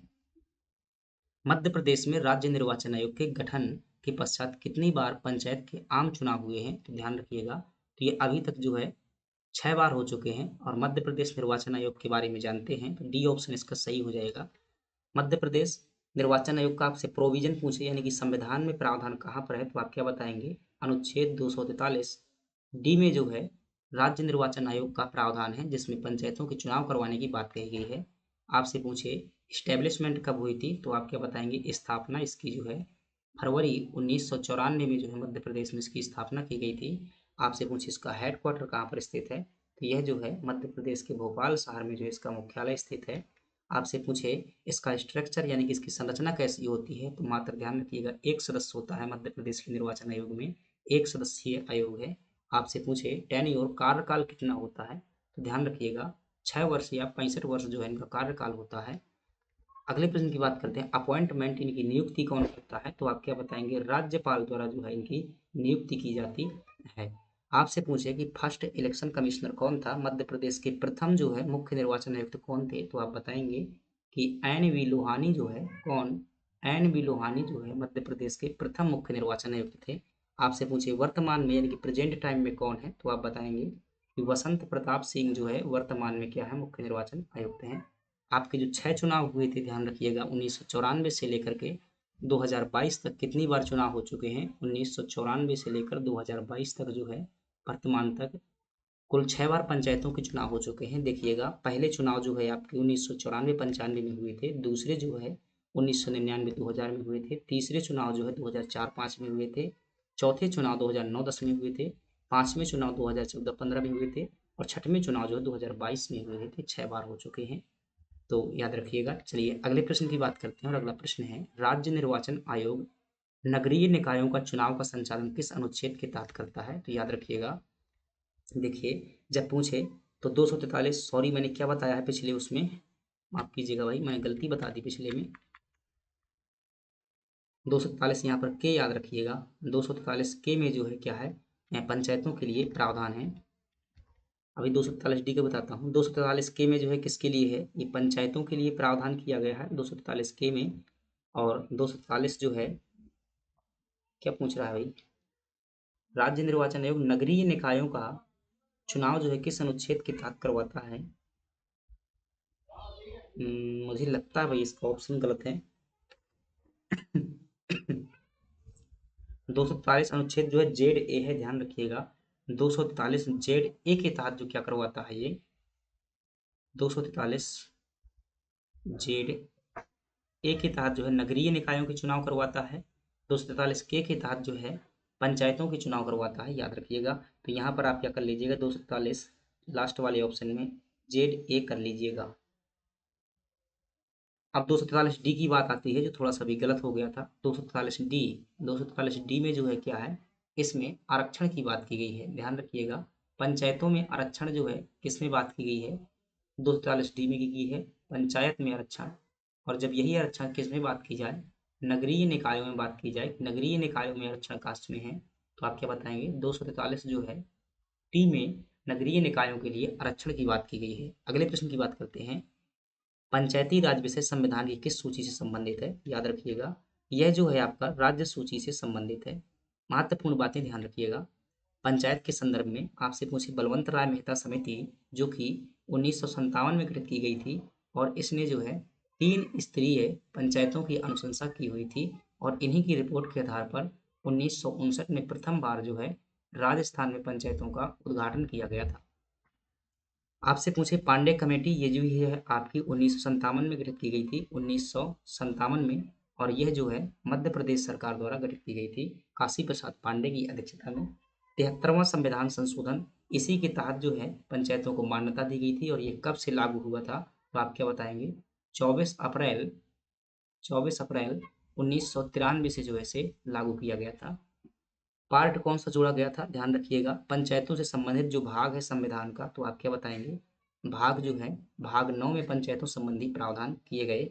मध्य प्रदेश में राज्य निर्वाचन आयोग के गठन के पश्चात कितनी बार पंचायत के आम चुनाव हुए हैं? तो ध्यान रखिएगा, तो ये अभी तक जो है 6 बार हो चुके हैं। और मध्य प्रदेश निर्वाचन आयोग के बारे में जानते हैं तो डी ऑप्शन इसका सही हो जाएगा। मध्य प्रदेश निर्वाचन आयोग का आपसे प्रोविजन पूछे यानी कि संविधान में प्रावधान कहाँ पर है, तो आप क्या बताएंगे? अनुच्छेद 243 डी में जो है राज्य निर्वाचन आयोग का प्रावधान है, जिसमें पंचायतों के चुनाव करवाने की बात कही गई है। आपसे पूछे इस्टेब्लिशमेंट कब हुई थी, तो आप क्या बताएंगे? स्थापना इसकी जो है फरवरी 1994 में जो है मध्य प्रदेश में इसकी स्थापना की गई थी। आपसे पूछे इसका हेडक्वार्टर कहाँ पर स्थित है, तो यह जो है मध्य प्रदेश के भोपाल शहर में जो है इसका मुख्यालय स्थित है। आपसे पूछे इसका स्ट्रक्चर यानी कि इसकी संरचना कैसी होती है, तो मात्र ध्यान रखिएगा एक सदस्य होता है मध्य प्रदेश के निर्वाचन आयोग में, एक सदस्यीय आयोग है। आपसे पूछे टेन्योर कार्यकाल कितना होता है, तो ध्यान रखिएगा 6 वर्ष या 65 वर्ष जो है इनका कार्यकाल होता है। अगले प्रश्न की बात करते हैं। अपॉइंटमेंट, इनकी नियुक्ति कौन करता है, तो आप क्या बताएंगे? राज्यपाल द्वारा जो है इनकी नियुक्ति की जाती है। आपसे पूछे कि फर्स्ट इलेक्शन कमिश्नर कौन था? मध्य प्रदेश के प्रथम जो है मुख्य निर्वाचन आयुक्त कौन थे, तो आप बताएंगे कि एन वी लोहानी जो है, कौन? एन वी लोहानी जो है मध्य प्रदेश के प्रथम मुख्य निर्वाचन आयुक्त थे। आपसे पूछे वर्तमान में यानी कि प्रेजेंट टाइम में कौन है, तो आप बताएंगे कि वसंत प्रताप सिंह जो है वर्तमान में क्या है? मुख्य निर्वाचन आयुक्त हैं। आपके जो 6 चुनाव हुए थे, ध्यान रखिएगा 1994 से लेकर के 2022 तक कितनी बार चुनाव हो चुके हैं? 1994 से लेकर 2022 तक जो है वर्तमान तक कुल 6 बार पंचायतों के चुनाव हो चुके हैं। देखिएगा, पहले चुनाव जो है आपके 1994-95 में हुए थे, दूसरे जो है 1999-2000 में हुए थे, तीसरे चुनाव जो है 2004-05 में हुए थे, चौथे चुनाव 2009-10 में हुए थे, पांचवें चुनाव 2014-15 में हुए थे और छठवें चुनाव जो है 2022 में हुए थे। 6 बार हो चुके हैं, तो याद रखिएगा। चलिए अगले प्रश्न की बात करते हैं और अगला प्रश्न है, राज्य निर्वाचन आयोग नगरीय निकायों का चुनाव का संचालन किस अनुच्छेद के तहत करता है, तो याद रखिएगा। देखिए, जब पूछे तो 243, सॉरी मैंने क्या बताया है पिछले उसमें, माफ कीजिएगा भाई, मैंने गलती बता दी पिछले में। 243 यहाँ पर के याद रखिएगा। 243 के में जो है क्या है? पंचायतों के लिए प्रावधान है। अभी 243 डी के बताता हूँ। 243 के में जो है किसके लिए है? ये पंचायतों के लिए प्रावधान किया गया है 243 के में। और 243 जो है क्या पूछ रहा है भाई? राज्य निर्वाचन आयोग नगरीय निकायों का चुनाव जो है किस अनुच्छेद के तहत करवाता है? मुझे लगता है भाई इसका ऑप्शन गलत है। 243 अनुच्छेद जो है जेड ए है, ध्यान रखिएगा। 243 जेड ए के तहत जो क्या करवाता है ये? 243 जेड ए के तहत जो है नगरीय निकायों के चुनाव करवाता है। 243 के तहत जो है पंचायतों के चुनाव करवाता है, याद रखिएगा। तो यहाँ पर आप क्या कर लीजिएगा? 243 लास्ट वाले ऑप्शन में जेड ए कर लीजिएगा। अब 243 डी की बात आती है, जो थोड़ा सा भी गलत हो गया था। 243 डी, 243 डी में जो है क्या है? इसमें आरक्षण की बात की गई है, ध्यान रखिएगा। पंचायतों में आरक्षण जो है किसमें बात की गई है? 243 डी में की है पंचायत में आरक्षण। और जब यही आरक्षण किसमें बात की जाए? नगरीय निकायों में बात की जाए, नगरीय निकायों में आरक्षण कास्ट में है, तो आप क्या बताएंगे? 243 जो है टी में नगरीय निकायों के लिए आरक्षण की बात की गई है। अगले प्रश्न की बात करते हैं। पंचायती राज विषय संविधान की किस सूची से संबंधित है? याद रखिएगा, यह जो है आपका राज्य सूची से संबंधित है। महत्वपूर्ण बातें ध्यान रखिएगा। पंचायत के संदर्भ में आपसे पूछे बलवंत राय मेहता समिति, जो कि 1957 में गठित की गई थी, और इसने जो है 3 स्तरीय पंचायतों की अनुशंसा की हुई थी। और इन्हीं की रिपोर्ट के आधार पर 1959 में प्रथम बार जो है राजस्थान में पंचायतों का उद्घाटन किया गया था? आपसे पूछे पांडे कमेटी, ये जो है आपकी 1957 में गठित की गई थी, 1957 में। और यह जो है मध्य प्रदेश सरकार द्वारा गठित की गई थी काशी प्रसाद पांडे की अध्यक्षता में। 73वां संविधान संशोधन, इसी के तहत जो है पंचायतों को मान्यता दी गई थी। और ये कब से लागू हुआ था, तो आप क्या बताएंगे? 24 अप्रैल 24 अप्रैल 1993 से जो है से लागू किया गया था। पार्ट कौन सा जोड़ा गया था, ध्यान रखिएगा। पंचायतों से संबंधित जो भाग है संविधान का, तो आप क्या बताएंगे? भाग जो है, भाग 9 में पंचायतों संबंधी प्रावधान किए गए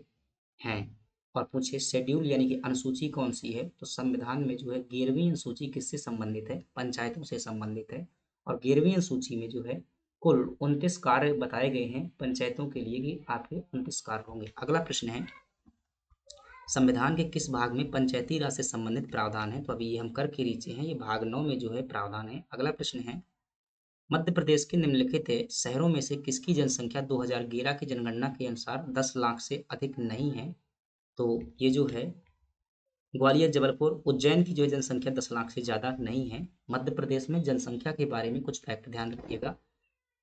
हैं। और पूछे शेड्यूल यानी कि अनुसूची कौन सी है, तो संविधान में जो है 11वीं अनुसूची किससे संबंधित है? पंचायतों से संबंधित है। और 11वीं अनुसूची में जो है कुल 29 कार्य बताए गए हैं पंचायतों के लिए कि आपके 29 कार्य होंगे। अगला प्रश्न है, संविधान के किस भाग में पंचायती राज से संबंधित प्रावधान है? तो अभी ये हम करके नीचे हैं, ये भाग 9 में जो है प्रावधान है। अगला प्रश्न है, मध्य प्रदेश के निम्नलिखित शहरों में से किसकी जनसंख्या 2011 की जनगणना के अनुसार 10 लाख से अधिक नहीं है? तो ये जो है ग्वालियर, जबलपुर, उज्जैन की जो है जनसंख्या 10 लाख से ज़्यादा नहीं है। मध्य प्रदेश में जनसंख्या के बारे में कुछ फैक्ट ध्यान रखिएगा।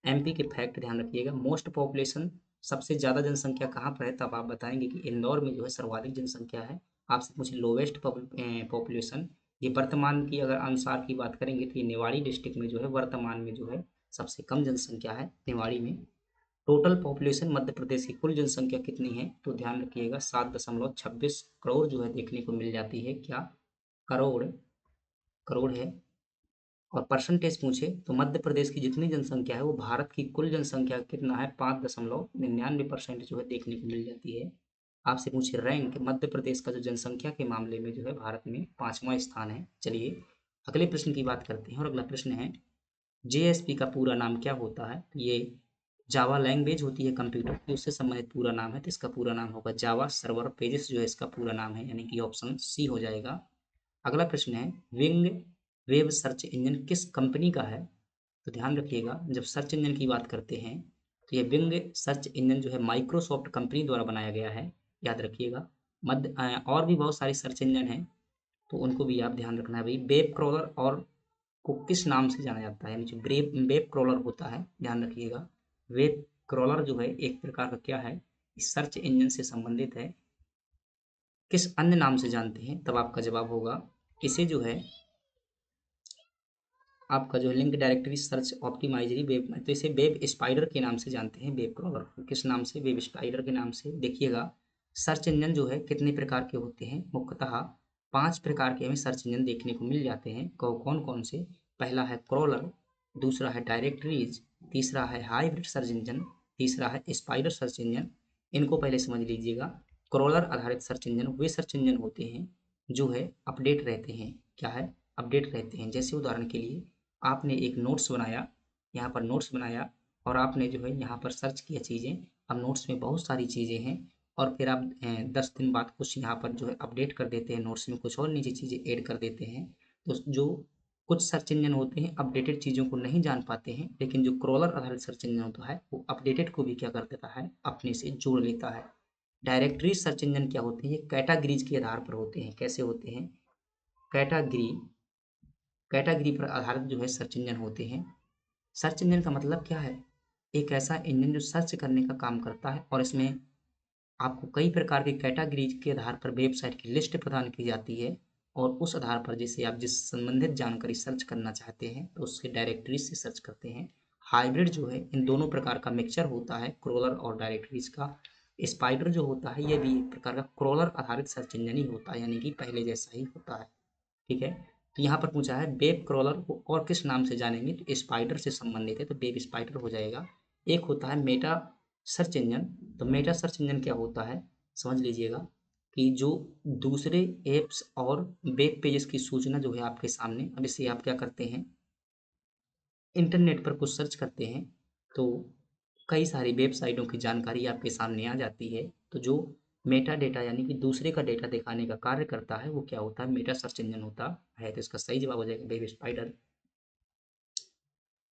एमपी के फैक्ट ध्यान रखिएगा। मोस्ट पॉपुलेशन, सबसे ज़्यादा जनसंख्या कहाँ पर है, तब आप बताएंगे कि इंदौर में जो है सर्वाधिक जनसंख्या है। आपसे पूछे लोवेस्ट पॉपुलेशन, ये वर्तमान की अगर अनुसार की बात करेंगे तो ये निवाड़ी डिस्ट्रिक्ट में जो है वर्तमान में जो है सबसे कम जनसंख्या है निवाड़ी में। टोटल पॉपुलेशन मध्य प्रदेश की कुल जनसंख्या कितनी है, तो ध्यान रखिएगा 7.26 करोड़ जो है देखने को मिल जाती है। क्या करोड़? करोड़ है। और परसेंटेज पूछे तो मध्य प्रदेश की जितनी जनसंख्या है वो भारत की कुल जनसंख्या कितना है, 5.99% जो है देखने को मिल जाती है। आपसे पूछे रैंक, मध्य प्रदेश का जो जनसंख्या के मामले में जो है भारत में 5वां स्थान है। चलिए अगले प्रश्न की बात करते हैं। और अगला प्रश्न है, जेएसपी का पूरा नाम क्या होता है? तो ये जावा लैंग्वेज होती है कंप्यूटर की, उससे संबंधित पूरा नाम है, तो इसका पूरा नाम होगा जावा सर्वर पेजेस जो है इसका पूरा नाम है, यानी कि ऑप्शन सी हो जाएगा। अगला प्रश्न है, विंग वेब सर्च इंजन किस कंपनी का है? तो ध्यान रखिएगा जब सर्च इंजन की बात करते हैं तो ये विंग सर्च इंजन जो है माइक्रोसॉफ्ट कंपनी द्वारा बनाया गया है, याद रखिएगा। और भी बहुत सारे सर्च इंजन हैं तो उनको भी आप ध्यान रखना है भाई। वेब क्रॉलर और को किस नाम से जाना जाता है, यानी जो वेब क्रॉलर होता है, ध्यान रखिएगा। वेब क्रॉलर जो है एक प्रकार का क्या है, इस सर्च इंजन से संबंधित है, किस अन्य नाम से जानते हैं? तब आपका जवाब होगा, इसे जो है आपका जो है लिंक डायरेक्टरी सर्च ऑप्टिमाइजरी वेब, तो इसे वेब स्पाइडर के नाम से जानते हैं। वेब क्रॉलर किस नाम से? वेब स्पाइडर के नाम से। देखिएगा सर्च इंजन जो है कितने प्रकार के होते हैं, मुख्यतः 5 प्रकार के हमें सर्च इंजन देखने को मिल जाते हैं। कौन कौन से? पहला है क्रॉलर, दूसरा है डायरेक्टरीज, तीसरा है हाइब्रिड सर्च इंजन, तीसरा है स्पाइडर सर्च इंजन। इनको पहले समझ लीजिएगा। क्रॉलर आधारित सर्च इंजन वे सर्च इंजन होते हैं जो है अपडेट रहते हैं। क्या है? अपडेट रहते हैं। जैसे उदाहरण के लिए आपने एक नोट्स बनाया, यहाँ पर नोट्स बनाया और आपने जो है यहाँ पर सर्च किया चीज़ें। अब नोट्स में बहुत सारी चीज़ें हैं और फिर आप 10 दिन बाद कुछ यहाँ पर जो है अपडेट कर देते हैं, नोट्स में कुछ और नीचे चीज़ें ऐड कर देते हैं। तो जो कुछ सर्च इंजन होते हैं अपडेटेड चीज़ों को नहीं जान पाते हैं, लेकिन जो क्रॉलर आधारित सर्च इंजन होता है वो अपडेटेड को भी क्या कर देता है, अपने से जोड़ लेता है। डायरेक्टरी सर्च इंजन क्या होते हैं, ये कैटागरीज के आधार पर होते हैं। कैसे होते हैं? कैटागरी कैटेगरी पर आधारित जो है सर्च इंजन होते हैं। सर्च इंजन का मतलब क्या है? एक ऐसा इंजन जो सर्च करने का काम करता है और इसमें आपको कई प्रकार के कैटेगरीज के आधार पर वेबसाइट की लिस्ट प्रदान की जाती है और उस आधार पर जैसे आप जिस संबंधित जानकारी सर्च करना चाहते हैं तो उसके डायरेक्टरीज से सर्च करते हैं। हाइब्रिड जो है इन दोनों प्रकार का मिक्सचर होता है, क्रॉलर और डायरेक्टरीज का। स्पाइडर जो होता है यह भी एक प्रकार का क्रॉलर आधारित सर्च इंजन ही होता है, यानी कि पहले जैसा ही होता है। ठीक है। तो यहाँ पर पूछा है वेब क्रॉलर को और किस नाम से जानेंगे, तो स्पाइडर से संबंधित है तो वेब स्पाइडर हो जाएगा। एक होता है मेटा सर्च इंजन। तो मेटा सर्च इंजन क्या होता है, समझ लीजिएगा कि जो दूसरे ऐप्स और वेब पेजेस की सूचना जो है आपके सामने, अब इसे आप क्या करते हैं, इंटरनेट पर कुछ सर्च करते हैं तो कई सारी वेबसाइटों की जानकारी आपके सामने आ जाती है। तो जो मेटा डेटा यानी कि दूसरे का डेटा दिखाने का कार्य करता है वो क्या होता है, मेटा सर्च इंजन होता है। तो इसका सही जवाब हो जाएगा वेब स्पाइडर।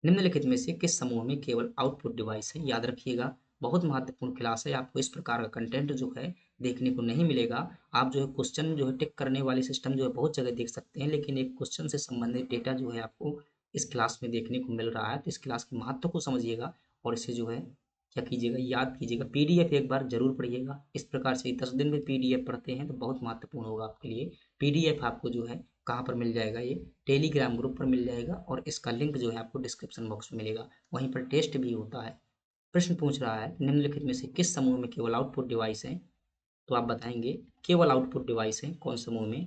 निम्नलिखित में से किस समूह में केवल आउटपुट डिवाइस है? याद रखिएगा बहुत महत्वपूर्ण क्लास है। आपको इस प्रकार का कंटेंट जो है देखने को नहीं मिलेगा। आप जो है क्वेश्चन जो है टिक करने वाली सिस्टम जो है बहुत जगह देख सकते हैं, लेकिन एक क्वेश्चन से संबंधित डेटा जो है आपको इस क्लास में देखने को मिल रहा है। तो इस क्लास के महत्व को समझिएगा और इसे जो है क्या कीजिएगा, याद कीजिएगा। पीडीएफ एक बार जरूर पढ़िएगा। इस प्रकार से 10 दिन में पीडीएफ पढ़ते हैं तो बहुत महत्वपूर्ण होगा आपके लिए। पीडीएफ आपको जो है कहाँ पर मिल जाएगा, ये टेलीग्राम ग्रुप पर मिल जाएगा और इसका लिंक जो है आपको डिस्क्रिप्शन बॉक्स में मिलेगा। वहीं पर टेस्ट भी होता है। प्रश्न पूछ रहा है निम्नलिखित में से किस समूह में केवल आउटपुट डिवाइस है, तो आप बताएंगे केवल आउटपुट डिवाइस है कौन समूह में।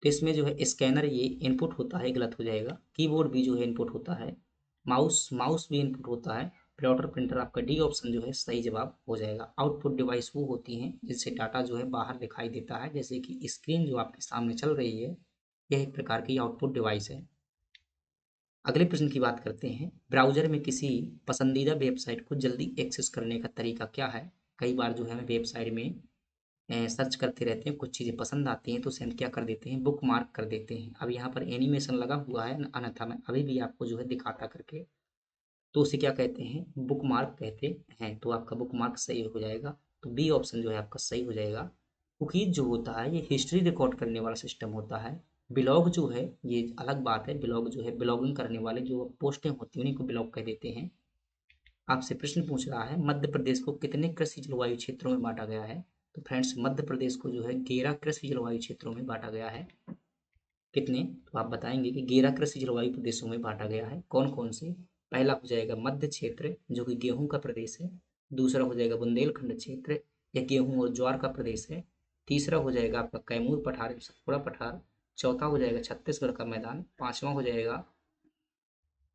तो इसमें जो है स्कैनर ये इनपुट होता है, गलत हो जाएगा। कीबोर्ड भी जो है इनपुट होता है। माउस माउस भी इनपुट होता है। प्लॉटर प्रिंटर आपका डी ऑप्शन जो है सही जवाब हो जाएगा। आउटपुट डिवाइस वो होती हैं जिससे डाटा जो है बाहर दिखाई देता है, जैसे कि स्क्रीन जो आपके सामने चल रही है, यह एक प्रकार की आउटपुट डिवाइस है। अगले प्रश्न की बात करते हैं। ब्राउज़र में किसी पसंदीदा वेबसाइट को जल्दी एक्सेस करने का तरीका क्या है। कई बार जो है हमें वेबसाइट में सर्च करते रहते हैं, कुछ चीज़ें पसंद आती हैं तो उसे हम क्या कर देते हैं, बुक मार्क कर देते हैं। अब यहाँ पर एनिमेशन लगा हुआ है, अन्यथा मैं अभी भी आपको जो है दिखाता करके, तो उसे क्या कहते हैं, बुक मार्क कहते हैं। तो आपका बुक मार्क सही हो जाएगा। तो बी ऑप्शन जो है आपका सही हो जाएगा। कुकीज जो होता है ये हिस्ट्री रिकॉर्ड करने वाला सिस्टम होता है। ब्लॉग जो है ये अलग बात है। ब्लॉग जो है ब्लॉगिंग करने वाले जो पोस्टें होती हैं उन्हीं को ब्लॉग कह देते हैं। आपसे प्रश्न पूछ रहा है मध्य प्रदेश को कितने कृषि जलवायु क्षेत्रों में बांटा गया है। तो फ्रेंड्स मध्य प्रदेश को जो है 11 कृषि जलवायु क्षेत्रों में बांटा गया है। कितने, तो आप बताएंगे कि 11 कृषि जलवायु प्रदेशों में बांटा गया है। कौन कौन से। पहला हो जाएगा मध्य क्षेत्र जो कि गेहूं का प्रदेश है। दूसरा हो जाएगा बुंदेलखंड क्षेत्र, यह गेहूं और ज्वार का प्रदेश है। तीसरा हो जाएगा आपका कैमूर पठार, सतपुड़ा पठार। चौथा हो जाएगा छत्तीसगढ़ का मैदान। पांचवा हो जाएगा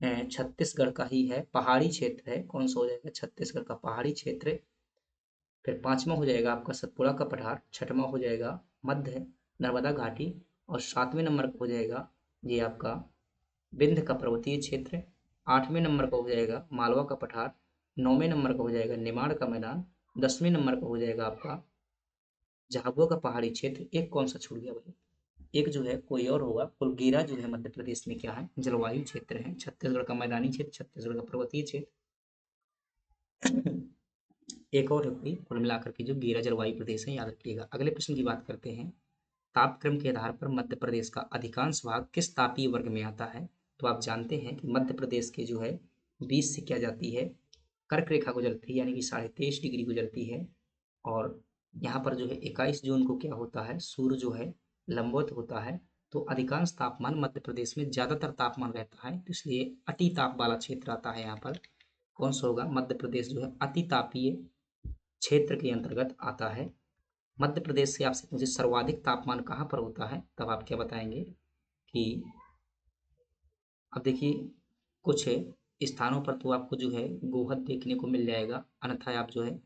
छत्तीसगढ़ का ही है, पहाड़ी क्षेत्र है। कौन सा हो जाएगा, छत्तीसगढ़ का पहाड़ी क्षेत्र। फिर पांचवा हो जाएगा आपका सतपुड़ा का पठार। छठवां हो जाएगा मध्य नर्मदा घाटी। और सातवें नंबर का हो जाएगा ये आपका विंध्य का पर्वतीय क्षेत्र। आठवें नंबर का हो जाएगा मालवा का पठार। नौवें नंबर का हो जाएगा निमाड़ का मैदान। 10वें नंबर का हो जाएगा आपका झाबुआ का पहाड़ी क्षेत्र। एक कौन सा छूट गया भाई, एक जो है कोई और होगा। कुल 11 जो है मध्य प्रदेश में क्या है, जलवायु क्षेत्र है। छत्तीसगढ़ का मैदानी क्षेत्र, छत्तीसगढ़ का पर्वतीय क्षेत्र, एक और है कोई। कुल मिलाकर के जो 11 जलवायु प्रदेश है, याद रखिएगा। अगले प्रश्न की बात करते हैं। तापक्रम के आधार पर मध्य प्रदेश का अधिकांश भाग किस तापीय वर्ग में आता है। तो आप जानते हैं कि मध्य प्रदेश के जो है 20 से क्या जाती है, कर्क रेखा गुजरती है, यानी कि 23.5 डिग्री गुजरती है। और यहाँ पर जो है 21 जून को क्या होता है, सूर्य जो है लंबवत होता है। तो अधिकांश तापमान मध्य प्रदेश में ज्यादातर तापमान रहता है, तो इसलिए अति ताप वाला क्षेत्र आता है यहाँ पर। कौन सा होगा, मध्य प्रदेश जो है अति तापीय क्षेत्र के अंतर्गत आता है। मध्य प्रदेश से आपसे पूछे सर्वाधिक तापमान कहाँ पर होता है, तब आप क्या बताएंगे कि अब देखिए कुछ स्थानों पर तो आपको जो है गोहद देखने को मिल जाएगा, अन्यथा आप जो है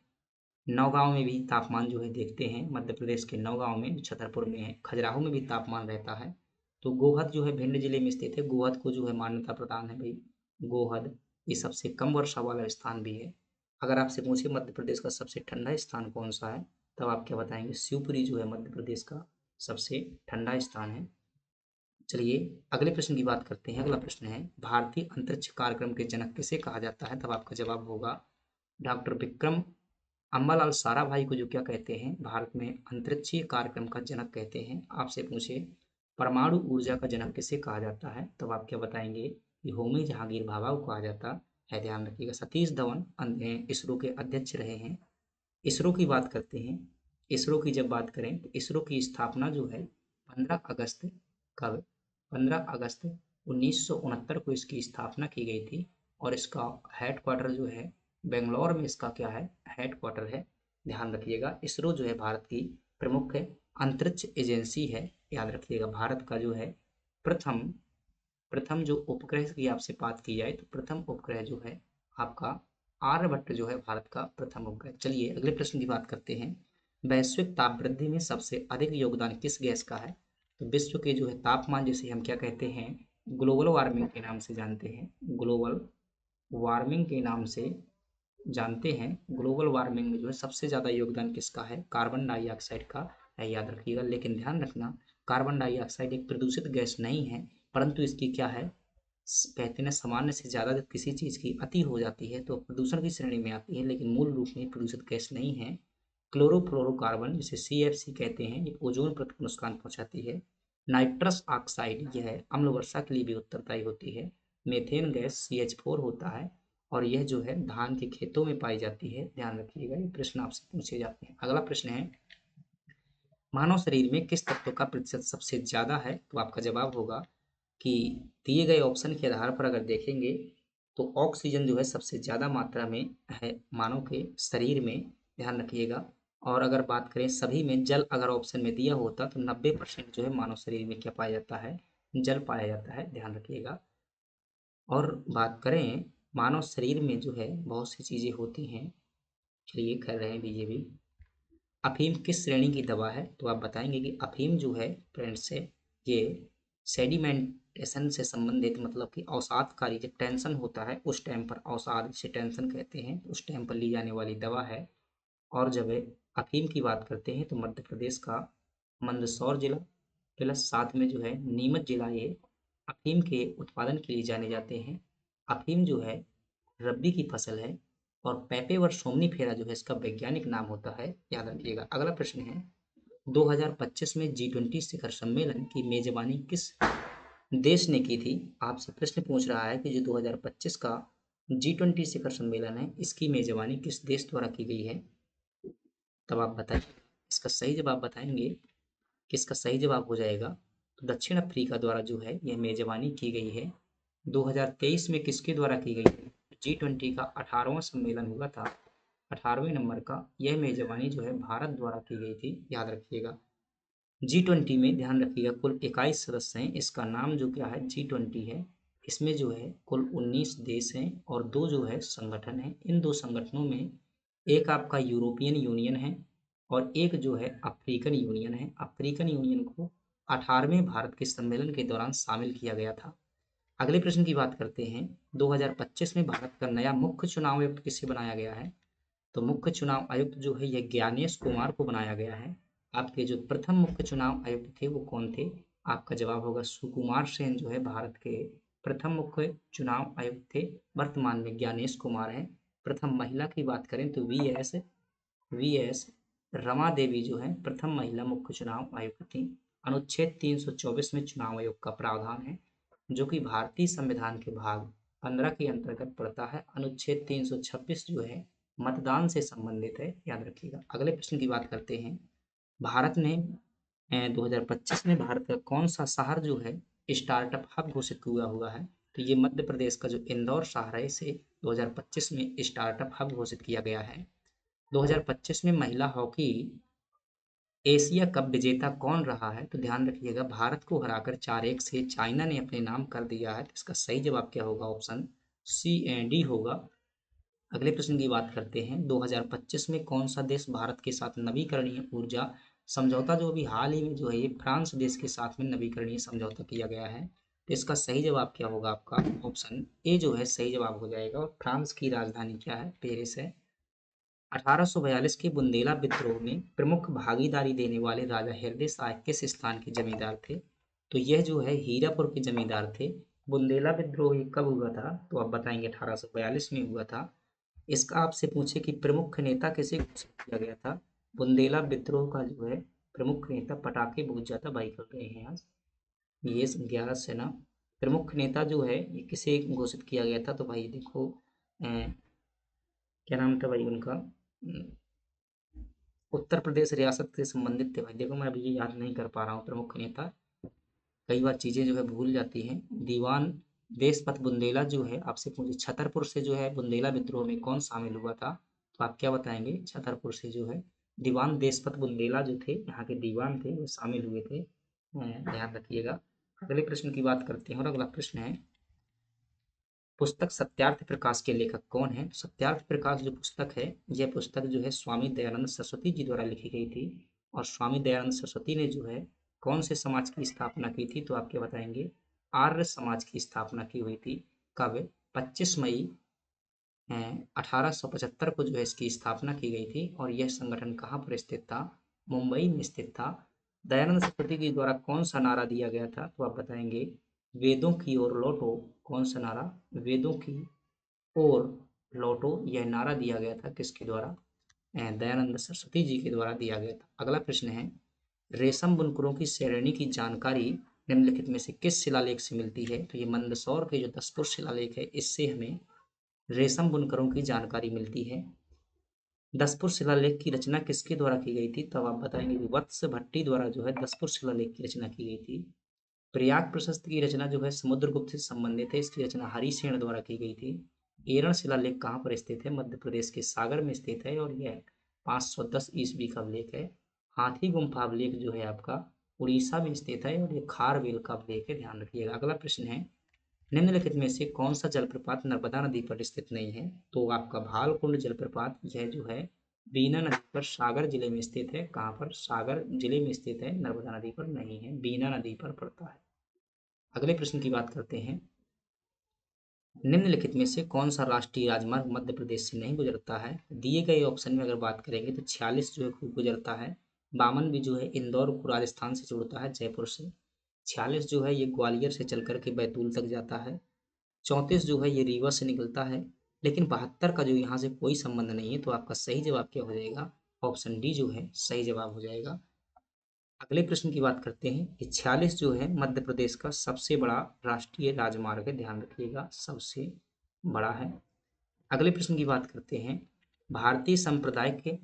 नौगांव में भी तापमान जो है देखते हैं। मध्य प्रदेश के नौगांव में, छतरपुर में है, खजुराहो में भी तापमान रहता है। तो गोहद जो है भिंड जिले में स्थित है। गोहद को जो है मान्यता प्रदान है भाई, गोहद ये सबसे कम वर्षा वाला स्थान भी है। अगर आपसे पूछे मध्य प्रदेश का सबसे ठंडा स्थान कौन सा है, तब आप क्या बताएंगे, शिवपुरी जो है मध्य प्रदेश का सबसे ठंडा स्थान है। चलिए अगले प्रश्न की बात करते हैं। अगला प्रश्न है भारतीय अंतरिक्ष कार्यक्रम के जनक किसे कहा जाता है, तब आपका जवाब होगा डॉक्टर विक्रम। अम्बालाल साराभाई को जो क्या कहते हैं, भारत में अंतरिक्षीय कार्यक्रम का जनक कहते हैं। आपसे पूछे परमाणु ऊर्जा का जनक किसे कहा जाता है, तब आप क्या बताएंगे कि होमी जहांगीर भाभा को कहा जाता है। ध्यान रखिएगा सतीश धवन इसरो के अध्यक्ष रहे हैं। इसरो की बात करते हैं। इसरो की जब बात करें तो इसरो की स्थापना जो है 15 अगस्त, कब, 15 अगस्त 1969 को इसकी स्थापना की गई थी। और इसका हेड क्वार्टर जो है बेंगलोर में इसका क्या है, हेड क्वार्टर है। ध्यान रखिएगा इसरो जो है भारत की प्रमुख अंतरिक्ष एजेंसी है। याद रखिएगा भारत का जो है प्रथम प्रथम जो उपग्रह की आपसे बात की जाए तो प्रथम उपग्रह जो है आपका आर्यभट्ट जो है भारत का प्रथम उपग्रह। चलिए अगले प्रश्न की बात करते हैं। वैश्विक ताप वृद्धि में सबसे अधिक योगदान किस गैस का है। तो विश्व के जो है तापमान जिसे हम क्या कहते हैं, ग्लोबल वार्मिंग के नाम से जानते हैं, ग्लोबल वार्मिंग के नाम से जानते हैं। ग्लोबल वार्मिंग में जो है सबसे ज्यादा योगदान किसका है, कार्बन डाइऑक्साइड का है। याद रखिएगा, लेकिन ध्यान रखना कार्बन डाइऑक्साइड एक प्रदूषित गैस नहीं है, परंतु इसकी क्या है, कहते हैं ना, सामान्य से ज़्यादा जब किसी चीज़ की अति हो जाती है तो प्रदूषण की श्रेणी में आती है, लेकिन मूल रूप में प्रदूषित गैस नहीं है। क्लोरोफ्लोरोकार्बन, जिसे CFC कहते हैं, ये ओजोन परत को नुकसान पहुंचाती है। नाइट्रस ऑक्साइड, यह अम्ल वर्षा के लिए भी उत्तरदायी होती है। मेथेन गैस CH4 होता है, और यह जो है धान के खेतों में पाई जाती है। ध्यान रखिएगा, ये प्रश्न आपसे पूछे जाते हैं। अगला प्रश्न है, मानव शरीर में किस तत्व का प्रतिशत सबसे ज्यादा है? तो आपका जवाब होगा कि दिए गए ऑप्शन के आधार पर अगर देखेंगे तो ऑक्सीजन जो है सबसे ज़्यादा मात्रा में है मानव के शरीर में। ध्यान रखिएगा। और अगर बात करें सभी में, जल अगर ऑप्शन में दिया होता तो 90% जो है मानव शरीर में क्या पाया जाता है? जल पाया जाता है। ध्यान रखिएगा। और बात करें मानव शरीर में जो है बहुत सी चीज़ें होती हैं, चलिए कर रहे हैं ये भी। अफीम किस श्रेणी की दवा है? तो आप बताएंगे कि अफीम जो है फ्रेंड्स है, ये सेडिमेंटेशन से संबंधित, मतलब कि अवसादकारी, जब टेंशन होता है उस टाइम पर, अवसाद जिसे टेंशन कहते हैं, उस टाइम पर ली जाने वाली दवा है। और जब अफीम की बात करते हैं तो मध्य प्रदेश का मंदसौर जिला प्लस साथ में जो है नीमच जिला, ये अफीम के उत्पादन के लिए जाने जाते हैं। अफीम जो है रब्बी की फसल है, और पेपेवर सोमनीफेरा जो है इसका वैज्ञानिक नाम होता है। याद रखिएगा। अगला प्रश्न है, 2025 में G20 शिखर सम्मेलन की मेजबानी किस देश ने की थी? आपसे प्रश्न पूछ रहा है कि जो 2025 का G20 शिखर सम्मेलन है, इसकी मेजबानी किस देश द्वारा की गई है? तब आप बताइए। इसका सही जवाब बताएंगे कि इसका सही जवाब हो जाएगा तो दक्षिण अफ्रीका द्वारा जो है यह मेजबानी की गई है। 2023 में किसके द्वारा की गई है? G20 का 18वां सम्मेलन हुआ था, 18वें नंबर का, यह मेजबानी जो है भारत द्वारा की गई थी। याद रखिएगा। G20 में ध्यान रखिएगा कुल 21 सदस्य हैं। इसका नाम जो क्या है, G20 है। इसमें जो है कुल 19 देश हैं और 2 जो है संगठन हैं। इन 2 संगठनों में एक आपका यूरोपियन यूनियन है और एक जो है अफ्रीकन यूनियन है। अफ्रीकन यूनियन को 18वें भारत के सम्मेलन के दौरान शामिल किया गया था। अगले प्रश्न की बात करते हैं, 2025 में भारत का नया मुख्य चुनाव आयुक्त किसे बनाया गया है? तो मुख्य चुनाव आयुक्त जो है यह ज्ञानेश कुमार को बनाया गया है। आपके जो प्रथम मुख्य चुनाव आयुक्त थे वो कौन थे? आपका जवाब होगा सुकुमार सेन जो है भारत के प्रथम मुख्य चुनाव आयुक्त थे। वर्तमान में ज्ञानेश कुमार हैं। प्रथम महिला की बात करें तो वी एस रमा देवी जो है प्रथम महिला मुख्य चुनाव आयुक्त थी। अनुच्छेद 324 में चुनाव आयोग का प्रावधान है, जो कि भारतीय संविधान के भाग 15 के अंतर्गत पड़ता है। अनुच्छेद 326 जो है मतदान से संबंधित है। याद रखिएगा। अगले प्रश्न की बात करते हैं, भारत ने 2025 में भारत का कौन सा शहर जो है स्टार्टअप हब घोषित हुआ हुआ है? तो ये मध्य प्रदेश का जो इंदौर शहर है, इसे 2025 में स्टार्टअप हब घोषित किया गया है। 2025 में महिला हॉकी एशिया कप विजेता कौन रहा है? तो ध्यान रखिएगा, भारत को हराकर 4-1 से चाइना ने अपने नाम कर दिया है। तो इसका सही जवाब क्या होगा? ऑप्शन डी होगा। अगले प्रश्न की बात करते हैं, 2025 में कौन सा देश भारत के साथ नवीकरणीय ऊर्जा समझौता, जो अभी हाल ही में जो है ये फ्रांस देश के साथ में नवीकरणीय समझौता किया गया है। तो इसका सही जवाब क्या होगा? आपका ऑप्शन ए जो है सही जवाब हो जाएगा। और फ्रांस की राजधानी क्या है? पेरिस है। 1842 के बुंदेला विद्रोह में प्रमुख भागीदारी देने वाले राजा हृदय शाह किस स्थान के जमींदार थे? तो यह जो है हीरापुर के जमींदार थे। बुंदेला विद्रोह ये कब हुआ था? तो आप बताएंगे 1842 में हुआ था। इसका आपसे पूछे कि प्रमुख नेता किसे घोषित किया गया था? बुंदेला विद्रोह का जो है प्रमुख नेता, पटाखे बहुत ज्यादा भाई कर रहे हैं आज, ये 11 सेना, प्रमुख नेता जो है ये किसे घोषित किया गया था? तो भाई देखो, क्या नाम था भाई उनका? उत्तर प्रदेश रियासत से संबंधित थे भाई। देखो मैं अभी ये याद नहीं कर पा रहा हूँ प्रमुख नेता, कई बार चीजें जो है भूल जाती हैं। दीवान देशपत बुंदेला जो है, आपसे पूछे छतरपुर से जो है बुंदेला विद्रोह में कौन शामिल हुआ था? तो आप क्या बताएंगे? छतरपुर से जो है दीवान देशपत बुंदेला जो थे, यहाँ के दीवान थे, वो शामिल हुए थे। ध्यान रखिएगा। अगले प्रश्न की बात करते हैं, और अगला प्रश्न है, पुस्तक सत्यार्थ प्रकाश के लेखक कौन है? सत्यार्थ प्रकाश जो पुस्तक है, यह पुस्तक जो है स्वामी दयानंद सरस्वती जी द्वारा लिखी गई थी। और स्वामी दयानंद सरस्वती ने जो है कौन से समाज की स्थापना की थी? तो आप क्या बताएंगे? आर्य समाज की स्थापना की हुई थी। कब? 25 मई 1875 को जो है इसकी स्थापना की गई थी। और यह संगठन कहाँ पर स्थित था? मुंबई में स्थित था। दयानंद सरस्वती जी द्वारा कौन सा नारा दिया गया था? तो आप बताएंगे, वेदों की ओर लौटो, कौन सा नारा? वेदों की ओर लौटो, यह नारा दिया गया था किसके द्वारा? दयानंद सरस्वती जी के द्वारा दिया गया था। अगला प्रश्न है, रेशम बुनकरों की श्रेणी की जानकारी निम्नलिखित में से किस शिलालेख से मिलती है? तो ये मंदसौर के जो दसपुर शिलालेख है, इससे हमें रेशम बुनकरों की जानकारी मिलती है। दसपुर शिलालेख की रचना किसके द्वारा की गई थी? तब आप बताएंगे कि वत्स भट्टी द्वारा जो है दसपुर शिलालेख की रचना की गई थी। प्रयाग प्रशस्त की रचना जो है समुद्रगुप्त से संबंधित है, इसकी रचना हरिसेन द्वारा की गई थी। एरण शिलालेख कहाँ पर स्थित है? मध्य प्रदेश के सागर में स्थित है और यह 510 ईस्वी का अभिलेख है। हाथी गुम्फा अभिलेख जो है आपका उड़ीसा में स्थित है और ये खारवेल का अभिलेख है, ध्यान रखिएगा। अगला प्रश्न है, निम्नलिखित में से कौन सा जलप्रपात नर्मदा नदी पर स्थित नहीं है? तो आपका भालकुंड जलप्रपात, यह जो है बीना नदी पर सागर जिले में स्थित है। कहाँ पर? सागर जिले में स्थित है, नर्मदा नदी पर नहीं है, बीना नदी पर पड़ता है। अगले प्रश्न की बात करते हैं, निम्नलिखित में से कौन सा राष्ट्रीय राजमार्ग मध्य प्रदेश से नहीं गुजरता है? दिए गए ऑप्शन में अगर बात करेंगे तो 46 जो है खूब गुजरता है। 52 भी जो है इंदौर को राजस्थान से जोड़ता है, जयपुर से। 46 जो है ये ग्वालियर से चल करके बैतूल तक जाता है। 34 जो है ये रीवा से निकलता है। लेकिन 72 का जो यहाँ से कोई संबंध नहीं है, तो आपका सही जवाब क्या हो जाएगा? ऑप्शन डी जो है सही जवाब हो जाएगा। अगले प्रश्न की बात करते हैं कि 46 जो है मध्य प्रदेश का सबसे बड़ा राष्ट्रीय राजमार्ग है, ध्यान रखिएगा, सबसे बड़ा है। अगले प्रश्न की बात करते हैं, भारतीय संप्रदाय के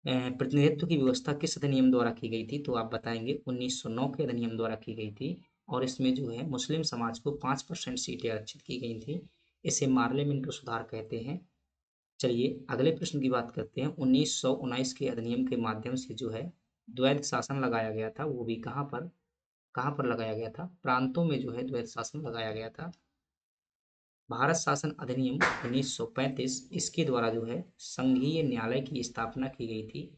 प्रतिनिधित्व की व्यवस्था किस अधिनियम द्वारा की गई थी? तो आप बताएंगे 1909 के अधिनियम द्वारा की गई थी और इसमें जो है मुस्लिम समाज को 5% सीटें आरक्षित की गई थी। इसे मार्लियामेंटो सुधार कहते हैं। चलिए अगले प्रश्न की बात करते हैं, 1919 के अधिनियम के माध्यम से जो है द्वैध शासन लगाया गया था, वो भी कहाँ पर लगाया गया था? प्रांतों में जो है द्वैध शासन लगाया गया था। भारत शासन अधिनियम 1935, इसके द्वारा जो है संघीय न्यायालय की स्थापना की गई थी।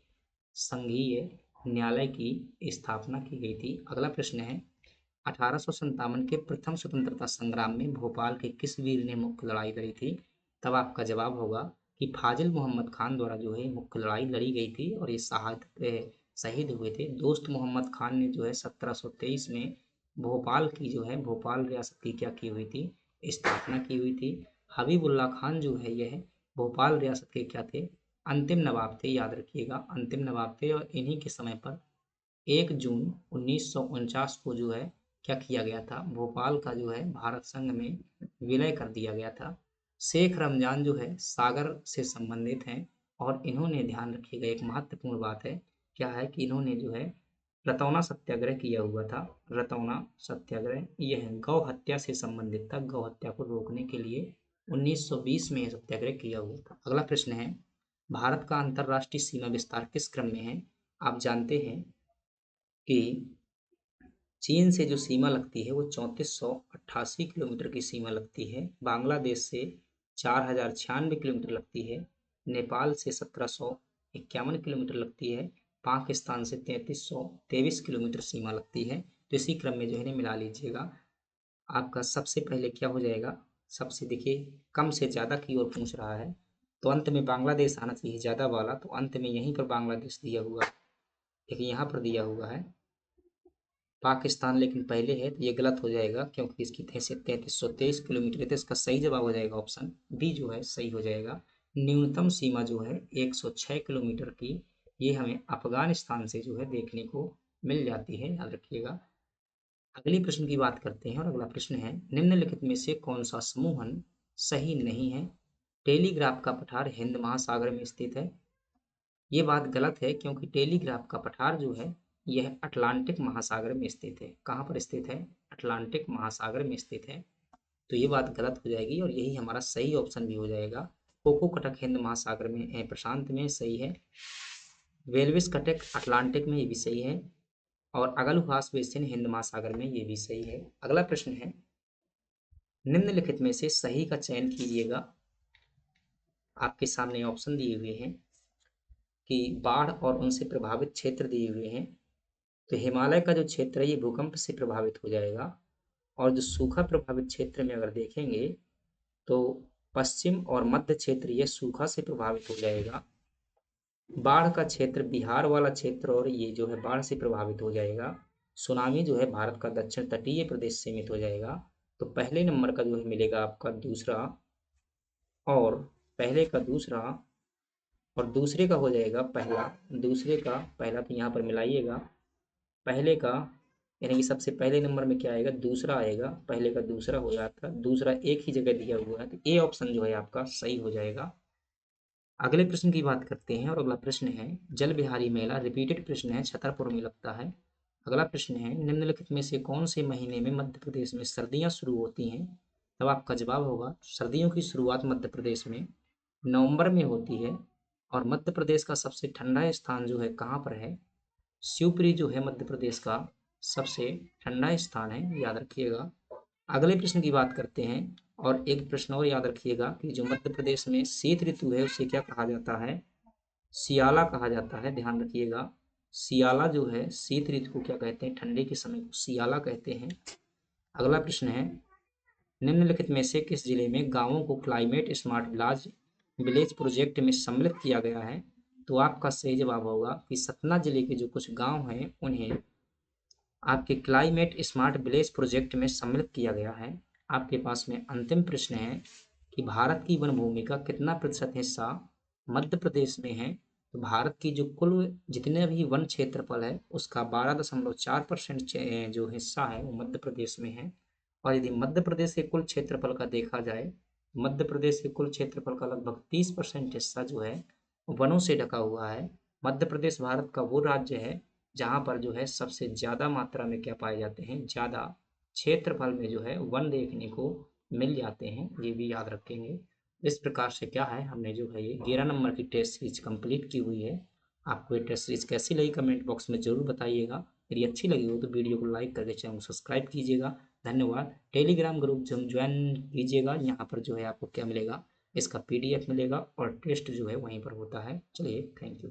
संघीय न्यायालय की स्थापना की गई थी। अगला प्रश्न है, 1857 के प्रथम स्वतंत्रता संग्राम में भोपाल के किस वीर ने मुख्य लड़ाई लड़ी थी? तब आपका जवाब होगा कि फाजिल मोहम्मद खान द्वारा जो है मुख्य लड़ाई लड़ी गई थी और ये शहीद हुए थे। दोस्त मोहम्मद खान ने जो है 1723 में भोपाल की जो है भोपाल रियासत की क्या की हुई थी? स्थापना की हुई थी। हबीबुल्ला खान जो है यह भोपाल रियासत के क्या थे? अंतिम नवाब थे, याद रखिएगा, अंतिम नवाब थे। और इन्हीं के समय पर 1 जून 1949 को जो है क्या किया गया था? भोपाल का जो है भारत संघ में विलय कर दिया गया था। शेख रमजान जो है सागर से संबंधित हैं और इन्होंने, ध्यान रखिएगा, एक महत्वपूर्ण बात है, क्या है कि इन्होंने जो है रतौना सत्याग्रह किया हुआ था। रतौना सत्याग्रह यह गौ हत्या से संबंधित था, गौ हत्या को रोकने के लिए 1920 में यह सत्याग्रह किया हुआ था। अगला प्रश्न है, भारत का अंतर्राष्ट्रीय सीमा विस्तार किस क्रम में है? आप जानते हैं कि चीन से जो सीमा लगती है वो 3488 किलोमीटर की सीमा लगती है। बांग्लादेश से 4096 किलोमीटर लगती है। नेपाल से 1751 किलोमीटर लगती है। पाकिस्तान से 3323 किलोमीटर सीमा लगती है। तो इसी क्रम में जो है मिला लीजिएगा। आपका सबसे पहले क्या हो जाएगा? सबसे देखिए कम से ज़्यादा की ओर पूछ रहा है, तो अंत में बांग्लादेश आना चाहिए ज़्यादा वाला, तो अंत में यहीं पर बांग्लादेश दिया हुआ है, देखिए यहाँ पर दिया हुआ है पाकिस्तान, लेकिन पहले है तो ये गलत हो जाएगा क्योंकि इसकी हैसियत 3323 किलोमीटर है, तो इसका सही जवाब हो जाएगा ऑप्शन बी जो है सही हो जाएगा। न्यूनतम सीमा जो है 106 किलोमीटर की, ये हमें अफगानिस्तान से जो है देखने को मिल जाती है, याद रखिएगा। अगले प्रश्न की बात करते हैं और अगला प्रश्न है, निम्नलिखित में से कौन सा समूहन सही नहीं है? टेलीग्राफ का पठार हिंद महासागर में स्थित है। ये बात गलत है क्योंकि टेलीग्राफ का पठार जो है यह अटलांटिक महासागर में स्थित है। कहाँ पर स्थित है? अटलांटिक महासागर में स्थित है। तो ये बात गलत हो जाएगी और यही हमारा सही ऑप्शन भी हो जाएगा। कोको कटक हिंद महासागर में प्रशांत में सही है। वेल्विस कटक अटलांटिक में, ये भी सही है। और अगलुफास बेसिन हिंद महासागर में, ये भी सही है। अगला प्रश्न है, निम्नलिखित में से सही का चयन कीजिएगा। आपके सामने ऑप्शन दिए हुए हैं कि बाढ़ और उनसे प्रभावित क्षेत्र दिए हुए हैं। तो हिमालय का जो क्षेत्र है ये भूकंप से प्रभावित हो जाएगा और जो सूखा प्रभावित क्षेत्र में अगर देखेंगे तो पश्चिम और मध्य क्षेत्र ये सूखा से प्रभावित हो जाएगा। बाढ़ का क्षेत्र बिहार वाला क्षेत्र और ये जो है बाढ़ से प्रभावित हो जाएगा। सुनामी जो है भारत का दक्षिण तटीय प्रदेश सीमित हो जाएगा। तो पहले नंबर का जो है मिलेगा आपका दूसरा, और पहले का दूसरा और दूसरे का हो जाएगा पहला। दूसरे का पहला तो यहाँ पर मिलाइएगा, पहले का यानी कि सबसे पहले नंबर में क्या आएगा, दूसरा आएगा, पहले का दूसरा हो जाता, दूसरा एक ही जगह दिया हुआ है, तो ए ऑप्शन जो है आपका सही हो जाएगा। अगले प्रश्न की बात करते हैं, और अगला प्रश्न है जल बिहारी मेला, रिपीटेड प्रश्न है, छतरपुर में लगता है। अगला प्रश्न है निम्नलिखित में से कौन से महीने में मध्य प्रदेश में सर्दियां शुरू होती हैं। तब आपका जवाब होगा सर्दियों की शुरुआत मध्य प्रदेश में नवंबर में होती है। और मध्य प्रदेश का सबसे ठंडा स्थान जो है कहाँ पर है, शिवपुरी जो है मध्य प्रदेश का सबसे ठंडा स्थान है, याद रखिएगा। अगले प्रश्न की बात करते हैं, और एक प्रश्न और याद रखिएगा कि जो मध्य प्रदेश में शीत ऋतु है उसे क्या कहा जाता है, सियाला कहा जाता है, ध्यान रखिएगा। सियाला जो है शीत ऋतु को क्या कहते हैं, ठंडे के समय को सियाला कहते हैं। अगला प्रश्न है निम्नलिखित में से किस जिले में गांवों को climate smart village village project में सम्मिलित किया गया है। तो आपका सही जवाब होगा कि सतना जिले के जो कुछ गांव हैं उन्हें आपके क्लाइमेट स्मार्ट विलेज प्रोजेक्ट में सम्मिलित किया गया है। आपके पास में अंतिम प्रश्न है कि भारत की वन भूमि का कितना प्रतिशत हिस्सा मध्य प्रदेश में है। तो भारत की जो कुल जितने भी वन क्षेत्रफल है उसका 12.4% जो हिस्सा है वो मध्य प्रदेश में है। और यदि मध्य प्रदेश के कुल क्षेत्रफल का देखा जाए, मध्य प्रदेश के कुल क्षेत्रफल का लगभग 30% हिस्सा जो है वनों से ढका हुआ है। मध्य प्रदेश भारत का वो राज्य है जहाँ पर जो है सबसे ज़्यादा मात्रा में क्या पाए जाते हैं, ज़्यादा क्षेत्रफल में जो है वन देखने को मिल जाते हैं, ये भी याद रखेंगे। इस प्रकार से क्या है, हमने जो है ये 11 नंबर की टेस्ट सीरीज कंप्लीट की हुई है। आपको ये टेस्ट सीरीज कैसी लगी कमेंट बॉक्स में ज़रूर बताइएगा। यदि अच्छी लगी हो तो वीडियो को लाइक करके चैनल को सब्सक्राइब कीजिएगा। धन्यवाद। टेलीग्राम ग्रुप जो ज्वाइन कीजिएगा, यहाँ पर जो है आपको क्या मिलेगा, इसका PDF मिलेगा और टेस्ट जो है वहीं पर होता है। चलिए, थैंक यू।